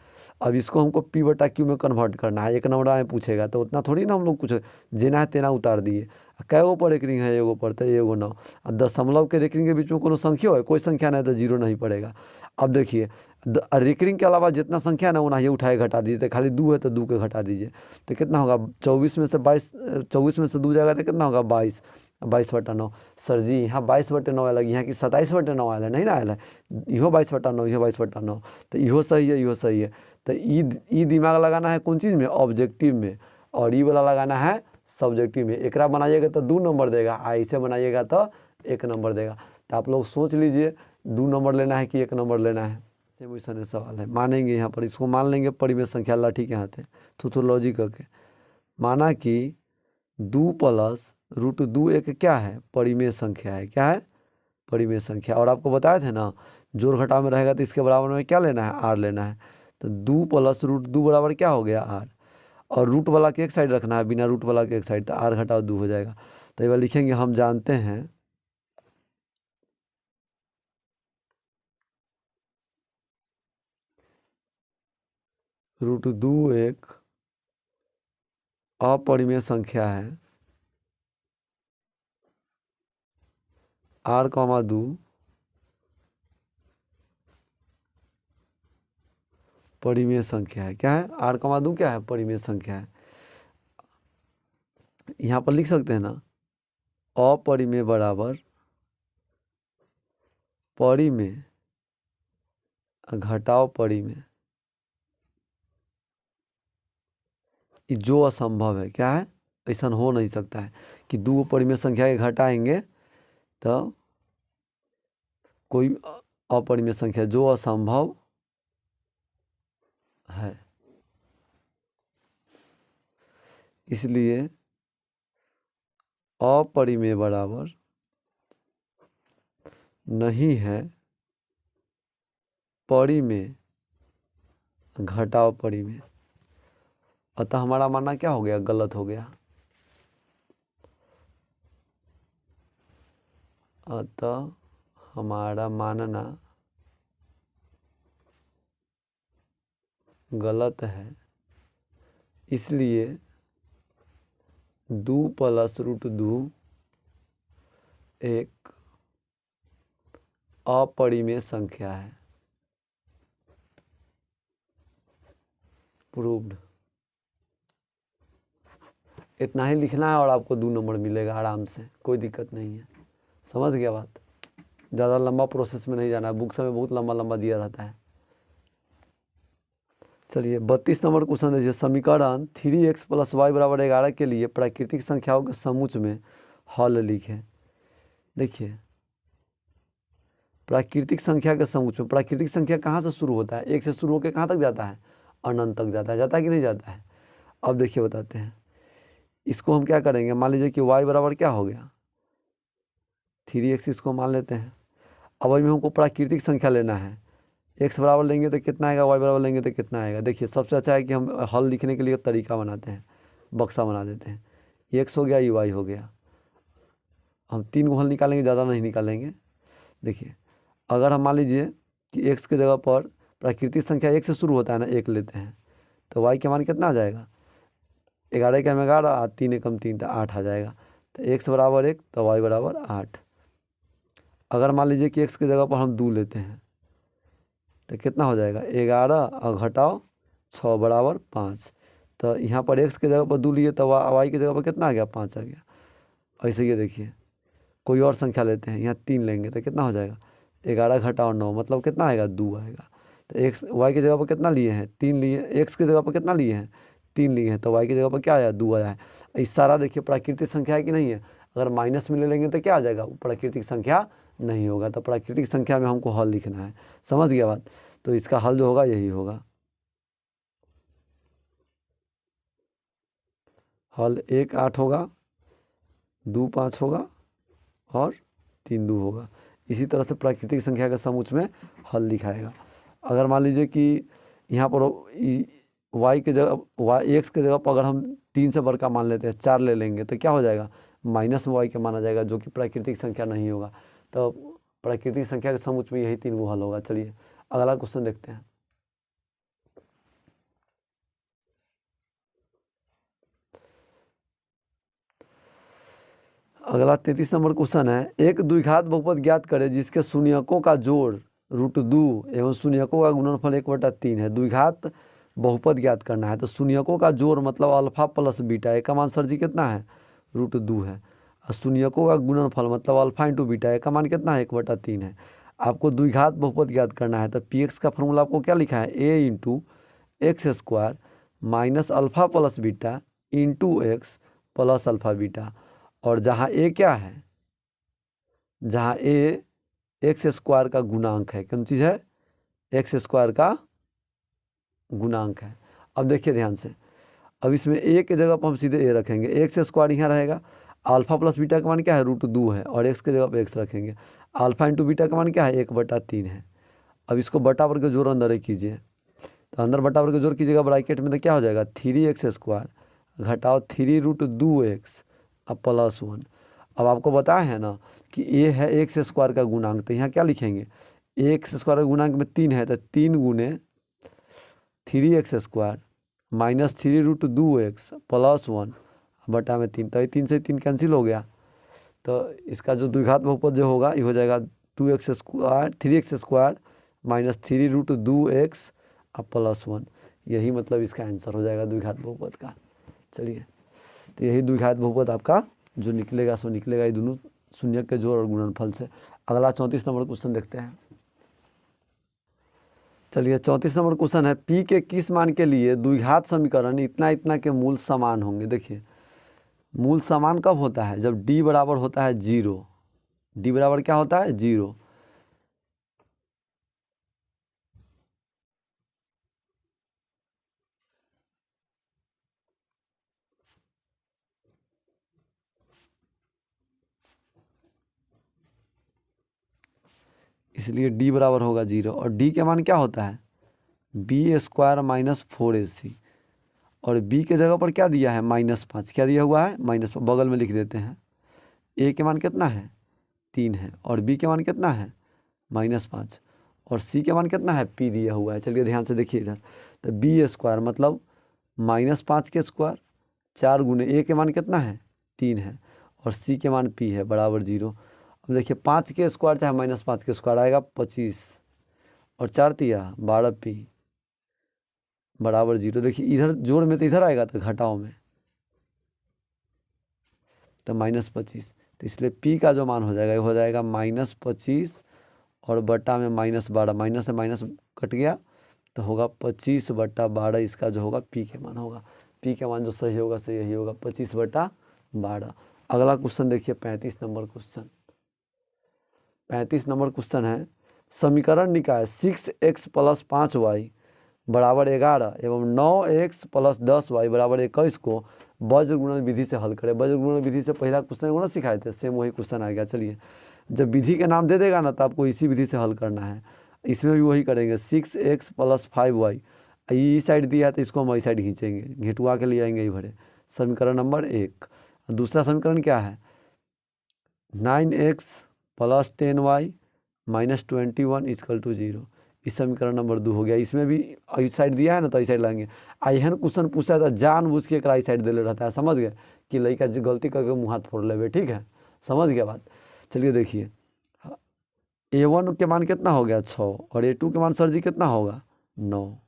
अब इसको हमको p/q में कन्वर्ट करना है। 1 नंबर में पूछेगा तो उतना थोड़ी ना हम लोग कुछ जेना है तेना उतार दिए। कैगो पर एक रिंग है, एगो पर तो एगो 9। अब दशमलव के रेकरिंग के बीच में कोनो संख्या है, कोई संख्या नहीं तो 0 नहीं पड़ेगा। अब देखिए रेकरिंग के अलावा जितना संख्या है ना उन्हें उठाए घटा दीजिए, तो खाली 2 है तो 2 के घटा दीजिए, तो कितना होगा 24 में से 22, 24 में से 2 जाएगा तो कितना होगा 22, 22/9। सर जी यहाँ 22/9 आएगा, यहाँ की 27/9 आएगा, नहीं ना आएगा, इहो 22/9, इहो 22/9, तो इहो सही है, इहो सही है। तो ई दिमाग लगाना है कौन चीज़ में, ऑब्जेक्टिव में, और ई वाला लगाना है सब्जेक्टिव में। एक बनाइएगा तो 2 नंबर देगा, ऐसे बनाइएगा तो 1 नंबर देगा। तो आप लोग सोच लीजिए 2 नंबर लेना है कि 1 नंबर लेना है। सेम वैसा सवाल है, मानेंगे यहाँ पर, इसको मान लेंगे परिमेय संख्या लाठी के हाथ है, थोथोलॉजी करके। माना कि 2+√2 एक क्या है, परिमेय संख्या है। क्या है, परिमेय संख्या। और आपको बताए थे ना, जोड़ घटाव में रहेगा तो इसके बराबर में क्या लेना है, आर लेना है। तो 2+√2 बराबर क्या हो गया, आर। और रूट वाला के एक साइड रखना है, बिना रूट वाला के एक साइड, तो आर घटाव 2 हो जाएगा। तो ये बार लिखेंगे, हम जानते हैं √2 एक अपरिमेय संख्या है, आर कॉमा 2 परिमेय संख्या है। क्या है? आर कॉमा 2 क्या है? परिमेय संख्या है। यहाँ पर लिख सकते हैं ना, अपरिमेय बराबर परिमेय घटाओ परिमेय, जो असंभव है। क्या है? ऐसा हो नहीं सकता है कि दो परिमेय संख्या के घटाएंगे तो कोई अपरिमेय संख्या, जो असंभव है। इसलिए अपरिमेय बराबर नहीं है परिमेय घटाओ परिमेय। अतः हमारा मानना क्या हो गया? गलत हो गया। अतः हमारा मानना गलत है। इसलिए 2 + √2 एक अपरिमेय संख्या है। प्रूव्ड। इतना ही लिखना है और आपको 2 नंबर मिलेगा आराम से, कोई दिक्कत नहीं है। समझ गया बात? ज़्यादा लंबा प्रोसेस में नहीं जाना है, बुक्स में बहुत लंबा लंबा दिया रहता है। चलिए 32 नंबर क्वेश्चन देखिए। समीकरण 3x + y = 11 के लिए प्राकृतिक संख्याओं के समूह में हल लिखें। देखिए, प्राकृतिक संख्या के समूह में प्राकृतिक संख्या कहाँ से शुरू होता है? 1 से शुरू होकर कहाँ तक जाता है? अनंत तक जाता है। जाता है कि नहीं जाता है? अब देखिए बताते हैं। इसको हम क्या करेंगे? मान लीजिए कि y बराबर क्या हो गया? 3x, इसको मान लेते हैं। अब में हमको प्राकृतिक संख्या लेना है। x बराबर लेंगे तो कितना आएगा, y बराबर लेंगे तो कितना आएगा। देखिए, सबसे अच्छा है कि हम हल लिखने के लिए तरीका बनाते हैं, बक्सा बना देते हैं। x हो गया, y हो गया। हम 3 को हल निकालेंगे, ज़्यादा नहीं निकालेंगे। देखिए, अगर हम मान लीजिए कि x के जगह पर प्राकृतिक संख्या 1 से शुरू होता है ना, 1 लेते हैं तो y के मान कितना आ जाएगा? 11 के में 11, 3 एकम 3 तो 8 आ जाएगा। तो x बराबर 1 तो y बराबर 8। अगर मान लीजिए कि x की जगह पर हम 2 लेते हैं तो कितना हो जाएगा? 11 और घटाओ 6 बराबर 5। तो यहाँ पर x की जगह पर 2 लिए तो y की जगह पर कितना आ गया? 5 आ गया। ऐसे ये देखिए, कोई और संख्या लेते हैं, यहाँ 3 लेंगे तो कितना हो जाएगा? 11 घटाओ 9 मतलब कितना आएगा? 2 आएगा। तो x y की जगह पर कितना लिए हैं? 3 लिए। x की जगह पर कितना लिए हैं? 3 लिए हैं। तो y की जगह पर क्या आया? 2 आया है। इस सारा देखिए प्राकृतिक संख्या है कि नहीं है? अगर माइनस में ले लेंगे तो क्या आ जाएगा? वो प्राकृतिक संख्या नहीं होगा। तो प्राकृतिक संख्या में हमको हल लिखना है। समझ गया बात? तो इसका हल जो होगा यही होगा। हल 1 8 होगा, 2 5 होगा और 3 2 होगा। इसी तरह से प्राकृतिक संख्या के समूह में हल लिखाएगा। अगर मान लीजिए कि यहाँ पर y के जगह x के जगह पर अगर हम 3 से बड़का मान लेते हैं, 4 ले लेंगे तो क्या हो जाएगा? माइनस में y के माना जाएगा, जो कि प्राकृतिक संख्या नहीं होगा। तो प्राकृतिक संख्या के समूह में यही 3 हल होगा। चलिए अगला क्वेश्चन देखते हैं। अगला 33 नंबर क्वेश्चन है। एक द्विघात बहुपद ज्ञात करें जिसके शून्यकों का जोड़ √2 एवं शून्यकों का गुणनफल 1/3 है। द्विघात बहुपद ज्ञात करना है तो शून्यकों का जोड़ मतलब अल्फा प्लस बीटा, एक का मान सर जी कितना है? √2 है। और शून्यकों का गुणनफल मतलब अल्फा इंटू बीटा, एक का मान कितना है? 1/3 है। आपको द्विघात बहुपद ज्ञात करना है तो px का फॉर्मूला आपको क्या लिखा है? a × x² minus alpha plus beta into x plus alpha beta. और जहाँ a क्या है? जहाँ a x² का गुणांक है। कौन चीज़ है? x² का गुणांक है। अब देखिए ध्यान से, अब इसमें a के जगह पर हम सीधे a रखेंगे, x² यहाँ रहेगा। अल्फा प्लस बीटा का मान क्या है? √2 है और x के जगह पर x रखेंगे। अल्फा इंटू बीटा का मान क्या है? 1/3 है। अब इसको बटा वर्ग के जोड़ अंदर कीजिए, तो अंदर बटा वर्ग के जोड़ कीजिएगा ब्रैकेट में तो क्या हो जाएगा? 3x² घटाओ 3√2x अब +1। अब आपको बताया है ना कि a है x² का गुणांक, तो यहाँ क्या लिखेंगे? x² का गुणांक में 3 है तो 3 × 3x² माइनस 3√2x +1 बटा में 3। तो 3 से 3 कैंसिल हो गया। तो इसका जो द्विघात बहुपद जो होगा ये हो जाएगा 2x square 3x square minus 3√2x और +1। यही मतलब इसका आंसर हो जाएगा द्विघात बहुपद का। चलिए, तो यही द्विघात बहुपद आपका जो निकलेगा सो निकलेगा, ये दोनों शून्य के जोड़ और गुणनफल से। अगला 34 नंबर क्वेश्चन देखते हैं। चलिए, 34 नंबर क्वेश्चन है, p के किस मान के लिए द्विघात समीकरण इतना इतना के मूल समान होंगे। देखिए, मूल समान कब होता है? जब d बराबर होता है 0। d बराबर क्या होता है? 0। इसलिए d बराबर होगा 0। और d के मान क्या होता है? b square minus 4ac। और b के जगह पर क्या दिया है? -5। क्या दिया हुआ है? -5। बगल में लिख देते हैं। a के मान कितना है? 3 है। और b के मान कितना है? -5। और c के मान कितना है? p दिया हुआ है। चलिए ध्यान से देखिए इधर, तो b स्क्वायर मतलब -5 के स्क्वायर 4 गुने a के मान कितना है? 3 है। और c के मान p है बराबर 0। अब देखिए 5 के स्क्वायर चाहे -5 के स्क्वायर आएगा 25 और 4 तिया 12p बराबर 0। देखिए इधर जोड़ में तो इधर आएगा, तो घटाओ में तो -25। तो इसलिए p का जो मान हो जाएगा ये हो जाएगा -25 और बटा में -12। माइनस से माइनस कट गया तो होगा 25/12। इसका जो होगा p के मान होगा। p के मान जो सही होगा सही यही होगा 25/12। अगला क्वेश्चन देखिए 35 नंबर क्वेश्चन। 35 नंबर क्वेश्चन है, समीकरण निकाय 6x + 5y बराबर 11 एवं 9x + 10y बराबर 21 को वज्र गुणन विधि से हल करें। वज्र गुणन विधि से पहला क्वेश्चन गुणन सिखाए थे, सेम वही क्वेश्चन आ गया। चलिए, जब विधि के नाम दे देगा ना तो आपको इसी विधि से हल करना है। इसमें भी वही करेंगे, 6x + 5y। इस साइड दिया है तो इसको हम इस साइड खींचेंगे, घेटुआ के ले आएंगे भरे। समीकरण नंबर 1। दूसरा समीकरण क्या है? 9x + 10y - 21 = 0। इस समीकरण नंबर 2 हो गया। इसमें भी इस साइड दिया है ना तो इस साइड लाएंगे। एहन क्वेश्चन पूछा था जानबूझ के एकरा इस साइड दिले रहता है, समझ गए कि लड़का गलती करके मुँह हाथ फोड़ लेवे। ठीक है, समझ गया बात। चलिए देखिए, a1 के मान कितना हो गया? 6। और a2 के मान सर जी कितना होगा? 9।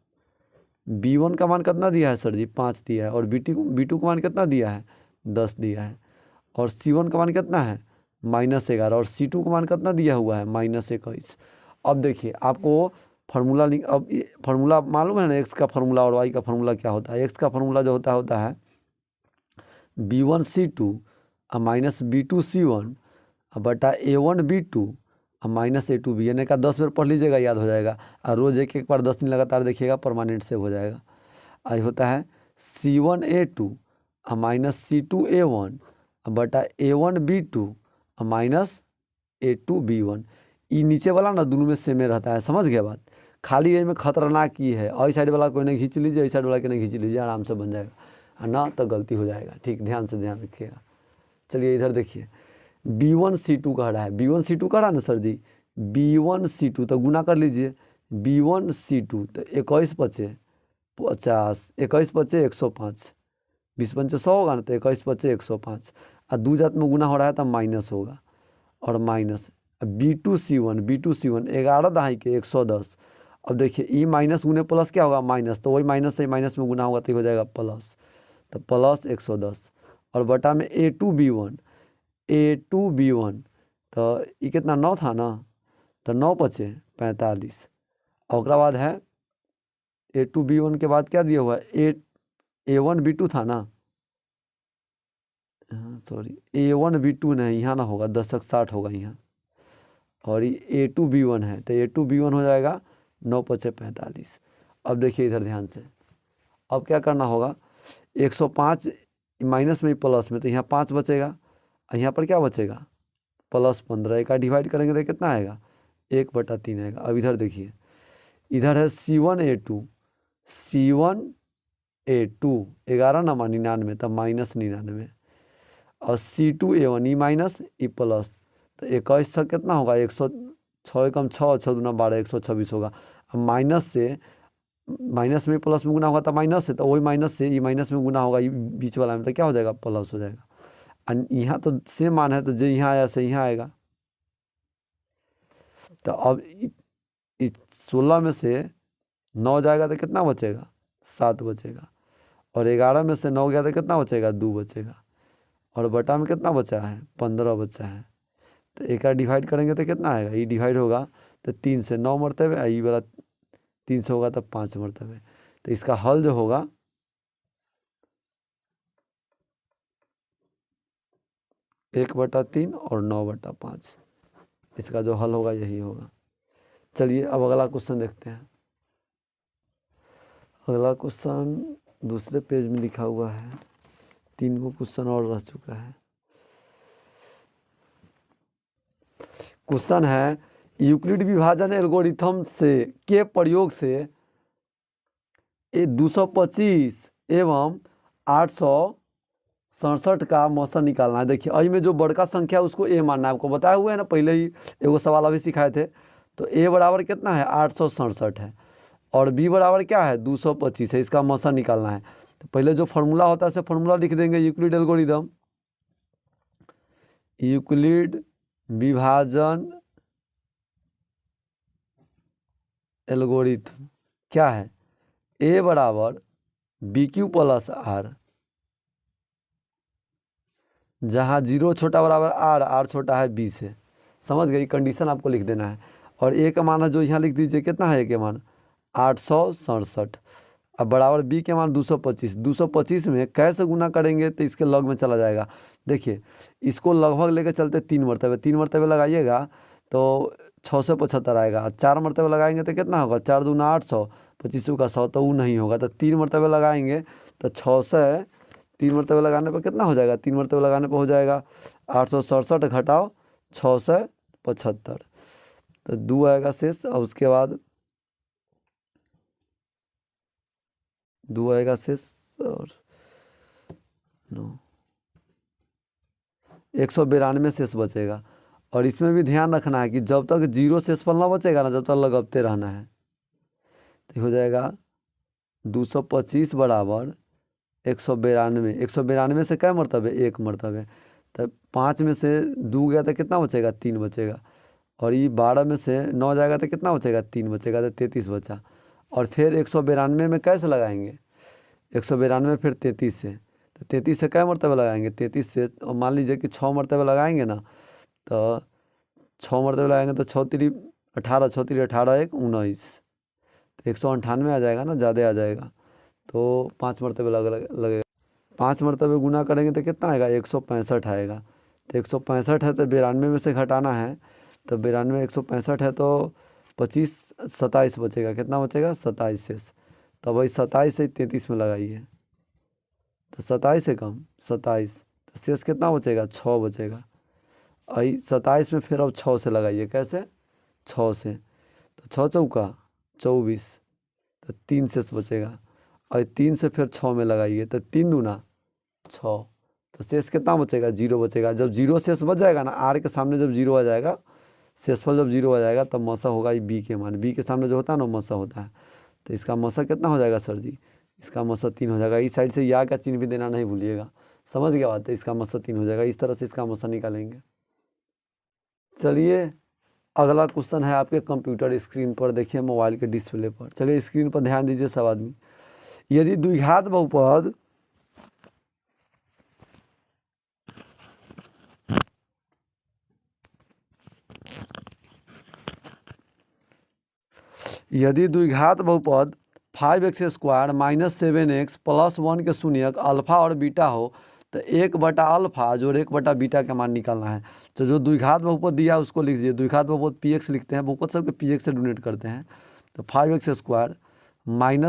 b1 का मान कितना दिया है सर जी? 5 दिया है। और b2 का मान कितना दिया है? 10 दिया है। और c1 का मान कितना है? -11। और c2 का मान कितना दिया हुआ है? -21। अब देखिए आपको फार्मूला अब फार्मूला मालूम है ना, x का फार्मूला और y का फार्मूला क्या होता है? x का फार्मूला जो होता है b1c2 -b2c1 बटा a1b2 -a2b। यानी का 10 बार पढ़ लीजिएगा, याद हो जाएगा। और रोज़ एक एक बार 10 दिन लगातार देखिएगा, परमानेंट सेव हो जाएगा। आई होता है c1a2 -c2a1 बटा a1b2 -a2b1। ये नीचे वाला ना दोनों में सेमे रहता है, समझ गया बात। खाली ये में खतरनाक ही है, और इस साइड वाला कोई नहीं खींच लीजिए, इस साइड वाला कोई नहीं खींच लीजिए, आराम से बन जाएगा। ना तो गलती हो जाएगा। ठीक, ध्यान से ध्यान रखिएगा। चलिए इधर देखिए, b1c2 कह रहा है। b1c2 कह रहा है ना सर जी, b1c2 तो गुना कर लीजिए। b1c2 तो 21 बचे 50, 21 बचे 105, 20 पंचे 100 होगा ना, तो 21 बचे 105। और 2 जात में गुना हो रहा है तो माइनस होगा, और माइनस b2c1 11 दहाई के 110। अब देखिए ई माइनस गुने प्लस क्या होगा? माइनस। तो वही माइनस से माइनस में गुना होगा तो हो जाएगा प्लस, तो प्लस 110। और बटा में a2b1 तो ये कितना 9 था ना, तो 9 बचे 45। और उसके बाद है a2b1 के बाद क्या दिया हुआ है? a1b2 था ना, सॉरी a1b2 नहीं, यहाँ ना होगा, 10 होगा यहाँ। और ये a2b1 है, तो a2b1 हो जाएगा 9 बचे 45। अब देखिए इधर ध्यान से, अब क्या करना होगा? 105 माइनस में प्लस में, तो यहाँ 5 बचेगा, और यहाँ पर क्या बचेगा? +15। एक डिवाइड करेंगे तो कितना आएगा? 1/3 आएगा। अब इधर देखिए, इधर है c1a2 11 ना 99, तब -99। और c2a1 E minus E plus, तो 21 से कितना होगा? 106 कम 6 6 दूना 12 126 होगा। अब माइनस से माइनस में प्लस में गुना होगा तो माइनस है, तो वही माइनस से ई माइनस में गुना होगा, ये बीच वाला में, तो क्या हो जाएगा? प्लस हो जाएगा। यहाँ तो सेम मान है, तो जो यहाँ आया से यहाँ आएगा। तो अब इस 16 में से 9 जाएगा तो कितना बचेगा? 7 बचेगा। और 11 में से 9 गया तो कितना बचेगा? 2 बचेगा। और बटा में कितना बचा है? 15 बचा है। तो एक डिवाइड करेंगे तो कितना आएगा? ये डिवाइड होगा तो 3 से 9 मरतबे, ये वाला 3 से होगा तो 5 मरतबे। तो इसका हल जो होगा 1/3 और 9/5, इसका जो हल होगा यही होगा। चलिए अब अगला क्वेश्चन देखते हैं। अगला क्वेश्चन दूसरे पेज में लिखा हुआ है, 3 को क्वेश्चन और रह चुका है। क्वेश्चन है यूक्लिड विभाजन एल्गोरिथम से के प्रयोग से 225 एवं 867 का मौसम निकालना है। देखिए आई में जो बड़का संख्या है उसको ए मानना है, आपको बताया हुआ है ना, पहले ही एगो सवाल अभी सिखाए थे। तो ए बराबर कितना है? 867 है। और बी बराबर क्या है? 225 है। इसका मौसम निकालना है। तो पहले जो फार्मूला होता है उसे फार्मूला लिख देंगे, यूक्लिड एल्गोरिथम, यूक्लिड विभाजन एल्गोरिथम क्या है? ए बराबर बी क्यू प्लस आर, जहाँ 0 छोटा बराबर आर छोटा है बी से। समझ गई? कंडीशन आपको लिख देना है। और ए का मान है जो यहाँ लिख दीजिए, कितना है ए के मान? 867। अब बराबर बी के मान 225। 225 में कैसे गुना करेंगे तो इसके लग में चला जाएगा। देखिए इसको लगभग लेकर चलते 3 मरतबे, 3 मरतबे लगाइएगा तो 6 से 75 आएगा। 4 मरतबे लगाएंगे तो कितना होगा? 4 दूना 800, 25 का 100, तो वो नहीं होगा। तो 3 मरतबे लगाएंगे तो 6 से 3 मरतबे लगाने पर कितना हो जाएगा? 3 मरतबे लगाने पर हो जाएगा 867 घटाओ 6 से 75, तो 2 आएगा शेष। और उसके बाद 2 आएगा शेष और 9, 192 शेष बचेगा। और इसमें भी ध्यान रखना है कि जब तक 0 शेषफल ना बचेगा ना, जब तक लगाते रहना है। तो हो जाएगा 225 बराबर 192। 192 से क्या मरतबे? 1 मरतबे। तो 5 में से 2 गया तो कितना बचेगा? 3 बचेगा। और ये 12 में से 9 जाएगा तो कितना बचेगा? 3 बचेगा, तो 33 बचा। और फिर 192 में कैसे लगाएंगे? 192 फिर 33 से, तो 33 से क्या मरतबे लगाएंगे? 33 से, और मान लीजिए कि 6 मरतबे लगाएंगे ना, तो 6 मरतबे लगाएंगे तो 6 3 18, 6 3 18, 1 19, तो 198 आ जाएगा ना, ज़्यादा आ जाएगा। तो 5 मरतबे लगेगा। 5 मरतबे गुना करेंगे तो कितना आएगा? 165 आएगा। तो 165 है तो 92 में से घटाना है, तो 92 165 है तो 25 27 बचेगा। कितना बचेगा? 27 शेष। तो भाई 27 से 33 में लगाइए, तो 27 से कम 27, तो शेष कितना बचेगा? 6 बचेगा। आई 27 में फिर अब 6 से लगाइए। कैसे? 6 से, तो 6 चौका 24, तो 3 शेष बचेगा। और 3 से फिर 6 में लगाइए, तो 3 दूना 6, तो शेष कितना बचेगा? 0 बचेगा। जब 0 शेष बच जाएगा ना, आर के सामने जब 0 आ जाएगा, शेषफल जब 0 आ जाएगा, तब मौसा होगा ये बी के मान। बी के सामने जो होता है ना मौसा होता है। तो इसका मौसा कितना हो जाएगा सर जी? इसका मौसा 3 हो जाएगा। इस साइड से या का चिन्ह भी देना नहीं भूलिएगा। समझ गया बात है? इसका मौसा 3 हो जाएगा। इस तरह से इसका मौसा निकालेंगे। चलिए अगला क्वेश्चन है आपके कंप्यूटर स्क्रीन पर, देखिए मोबाइल के डिस्प्ले पर। चलिए स्क्रीन पर ध्यान दीजिए सब आदमी। यदि द्विघात बहुपद यदि द्विघात बहुपद 5x² - 7x + 1 के शून्यक अल्फा और बीटा हो तो 1/अल्फा जोड़ 1/बीटा का मान निकालना है। तो जो द्विघात बहुपद दिया है उसको लिख दीजिए। द्विघात बहुपद px लिखते हैं, बहुपद सबके px से डोनेट करते हैं। तो 5x² -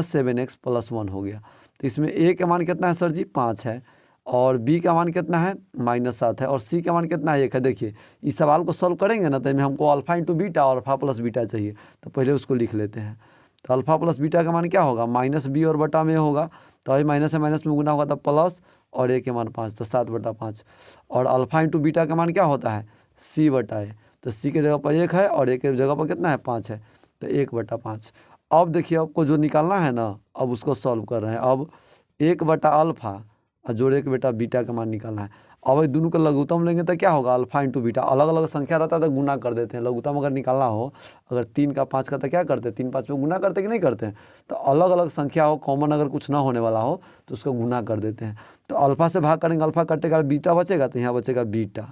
7x + 1 हो गया। तो इसमें a का मान कितना है सर जी? 5 है। और b का मान कितना है? -7 है। और c का मान कितना है? 1 है। देखिए इस सवाल को सॉल्व करेंगे ना, तो इसमें हमको अल्फा इंटू बीटा और अल्फा प्लस बीटा चाहिए। तो पहले उसको लिख लेते हैं। तो अल्फा प्लस बीटा का मान क्या होगा? -b और बटा में होगा, तो अभी माइनस से माइनस में गुना होगा तो प्लस, और a के मान 5, तो 7/5। और अल्फा इंटू बीटा का मान क्या होता है? c/a। तो c के जगह पर 1 है और a के जगह पर कितना है? 5 है, तो 1/5। अब देखिए आपको जो निकालना है ना, अब उसको सॉल्व कर रहे हैं। अब 1/अल्फा और जोड़ 1/बीटा का मान निकालना है। अब ये दोनों का लघुत्तम लेंगे तो क्या होगा, अल्फा इंटू बीटा। अलग अलग संख्या रहता है तो गुना कर देते हैं। लघुत्तम अगर निकालना हो, अगर 3 का 5 का तो क्या करते हैं, 3 5 में गुना करते कि नहीं करते हैं। तो अलग अलग संख्या हो, कॉमन अगर कुछ ना होने वाला हो तो उसको गुना कर देते हैं। तो अल्फा से भाग करेंगे, अल्फा कटेगा, बीटा बचेगा, तो यहाँ बचेगा बीटा।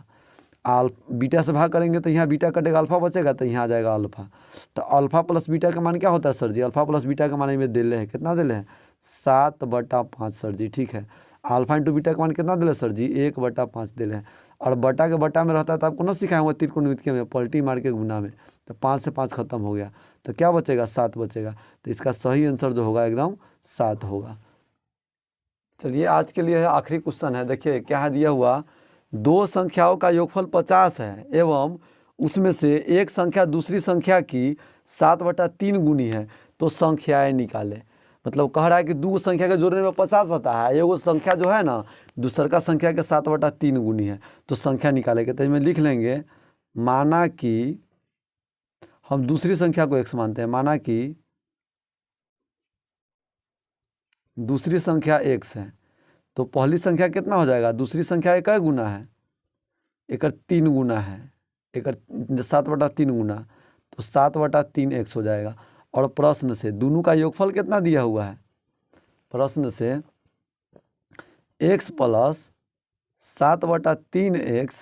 बीटा से भाग करेंगे तो यहाँ बीटा कटेगा, अल्फा बचेगा, तो यहाँ आ जाएगा अल्फा। तो अल्फा प्लस बीटा का मान क्या होता है सर जी, अल्फा प्लस बीटा का मान में दिले है, कितना दिले है 7/5 सर जी, ठीक है। अल्फा इंटू बीटा का मान कितना दिले सर जी 1/5 दिले है। और बटा के बटा में रहता है तो आपको ना सिखाया हुआ त्रिकोणमिति में पलटी मार के गुना में, तो 5 से 5 खत्म हो गया, तो क्या बचेगा 7 बचेगा। तो इसका सही आंसर जो होगा एकदम 7 होगा। चलिए आज के लिए आखिरी क्वेश्चन है, देखिए क्या है दिया हुआ, दो संख्याओं का योगफल 50 है एवं उसमें से एक संख्या दूसरी संख्या की 7/3 गुनी है, तो संख्याएं निकालें। मतलब कह रहा है कि दो संख्या के जोड़ने में 50 आता है, एगो संख्या जो है ना दूसर का संख्या के 7/3 गुनी है, तो संख्या निकालेंगे। तो इसमें लिख लेंगे, माना कि हम दूसरी संख्या को x मानते हैं, माना कि दूसरी संख्या x है, तो पहली संख्या कितना हो जाएगा, दूसरी संख्या एक गुना है, एक 3 गुना है, एक 7/3 गुना, तो 7/3 x हो जाएगा। और प्रश्न से दोनों का योगफल कितना दिया हुआ है, प्रश्न से x प्लस 7/3 x,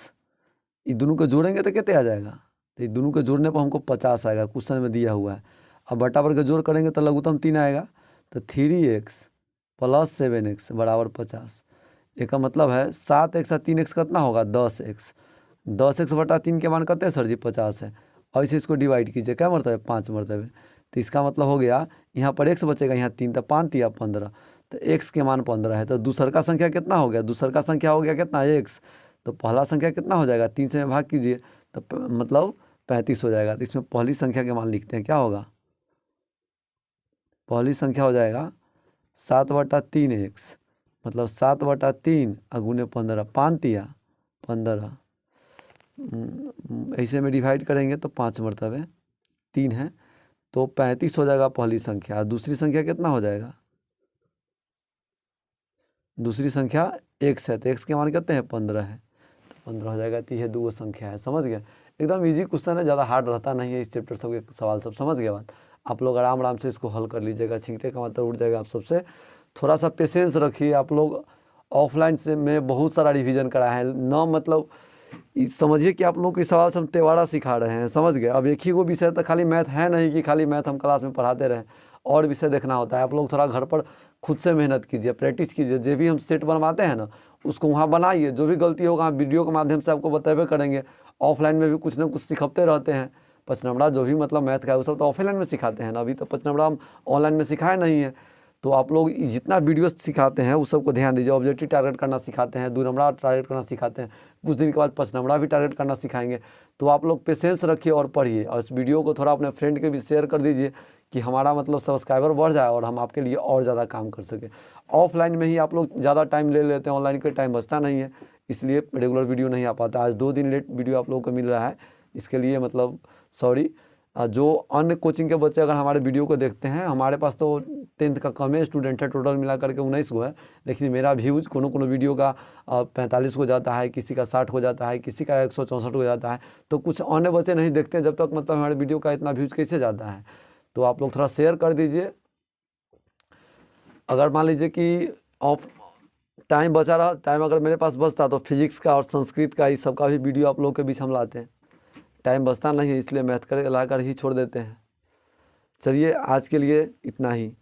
ये दोनों को जोड़ेंगे तो कितने आ जाएगा, तो ये दोनों को जोड़ने पर हमको 50 आएगा, क्वेश्चन में दिया हुआ है। अब बटा पर के जोड़ करेंगे तो लघुत्तम 3 आएगा, तो 3x प्लस 7x बराबर 50। एक मतलब है 7x और 3x कितना होगा 10x, 10x/3 के मान कितने सर जी 50 है। और इसे इसको डिवाइड कीजिए, क्या मरतबे 5 मरतबे, तो इसका मतलब हो गया यहाँ पर x बचेगा, यहाँ 3 तो 5 या 15, तो x के मान 15 है। तो दूसर का संख्या कितना हो गया, दूसर का संख्या हो गया कितना x, तो पहला संख्या कितना हो जाएगा 3 से भाग कीजिए तो मतलब 35 हो जाएगा। तो इसमें पहली संख्या के मान लिखते हैं, क्या होगा, पहली संख्या हो जाएगा 7/3 x, मतलब 7/3 गुने 15, 5 या 15, ऐसे में डिवाइड करेंगे तो 5 मरतबे 3 है, तो 35 हो जाएगा पहली संख्या। दूसरी संख्या कितना हो जाएगा, दूसरी संख्या x है, तो x के मान कितने हैं 15 है, तो 15 हो जाएगा। तो यह दो संख्या है, समझ गए। एकदम इजी क्वेश्चन है, ज़्यादा हार्ड रहता नहीं है इस चैप्टर सब के सवाल सब, समझ गए बात। आप लोग आराम आराम से इसको हल कर लीजिएगा, छींकते का मतलब उठ जाएगा आप सबसे। थोड़ा सा पेशेंस रखिए, आप लोग ऑफलाइन से में बहुत सारा रिवीजन कराया है ना, मतलब समझिए कि आप लोग के सवाल से हम तेवाड़ा सिखा रहे हैं, समझ गए। अब एक ही वो विषय तो खाली मैथ है नहीं कि खाली मैथ हम क्लास में पढ़ाते रहें, और विषय देखना होता है। आप लोग थोड़ा घर पर खुद से मेहनत कीजिए, प्रैक्टिस कीजिए, जो भी हम सेट बनवाते हैं ना उसको वहाँ बनाइए, जो भी गलती होगा हम वीडियो के माध्यम से आपको बतेबे करेंगे। ऑफलाइन में भी कुछ ना कुछ सिखाते रहते हैं, 5 नंबरा जो भी मतलब मैथ का है वो सब तो ऑफलाइन में सिखाते हैं ना, अभी तो 5 नंबरा हम ऑनलाइन में सिखाए नहीं है। तो आप लोग जितना वीडियो सिखाते हैं उस सबको ध्यान दीजिए। ऑब्जेक्टिव टारगेट करना सिखाते हैं, 2 नंबरा टारगेट करना सिखाते हैं, कुछ दिन के बाद 5 नंबरा भी टारगेट करना सिखाएंगे। तो आप लोग पेशेंस रखिए और पढ़िए, और इस वीडियो को थोड़ा अपने फ्रेंड के भी शेयर कर दीजिए कि हमारा मतलब सब्सक्राइबर बढ़ जाए और हम आपके लिए और ज़्यादा काम कर सकें। ऑफलाइन में ही आप लोग ज़्यादा टाइम ले लेते हैं, ऑनलाइन के टाइम बचता नहीं है, इसलिए रेगुलर वीडियो नहीं आ पाता। आज 2 दिन लेट वीडियो आप लोगों को मिल रहा है, इसके लिए मतलब सॉरी। जो अन्य कोचिंग के बच्चे अगर हमारे वीडियो को देखते हैं, हमारे पास तो 10th का कम ही स्टूडेंट है, टोटल मिला करके 19 को है, लेकिन मेरा व्यूज़ कोनो वीडियो का 45 को जाता है, किसी का 60 हो जाता है, किसी का 164 हो जाता है। तो कुछ अन्य बच्चे नहीं देखते हैं जब तक मतलब हमारे वीडियो का इतना व्यूज़ कैसे जाता है। तो आप लोग थोड़ा शेयर कर दीजिए। अगर मान लीजिए कि ऑफ टाइम बचा रहा, टाइम अगर मेरे पास बचता तो फिजिक्स का और संस्कृत का इस सब का भी वीडियो आप लोगों के बीच हम लाते हैं। टाइम बचता नहीं है, इसलिए मैथ कर ला कर ही छोड़ देते हैं। चलिए आज के लिए इतना ही।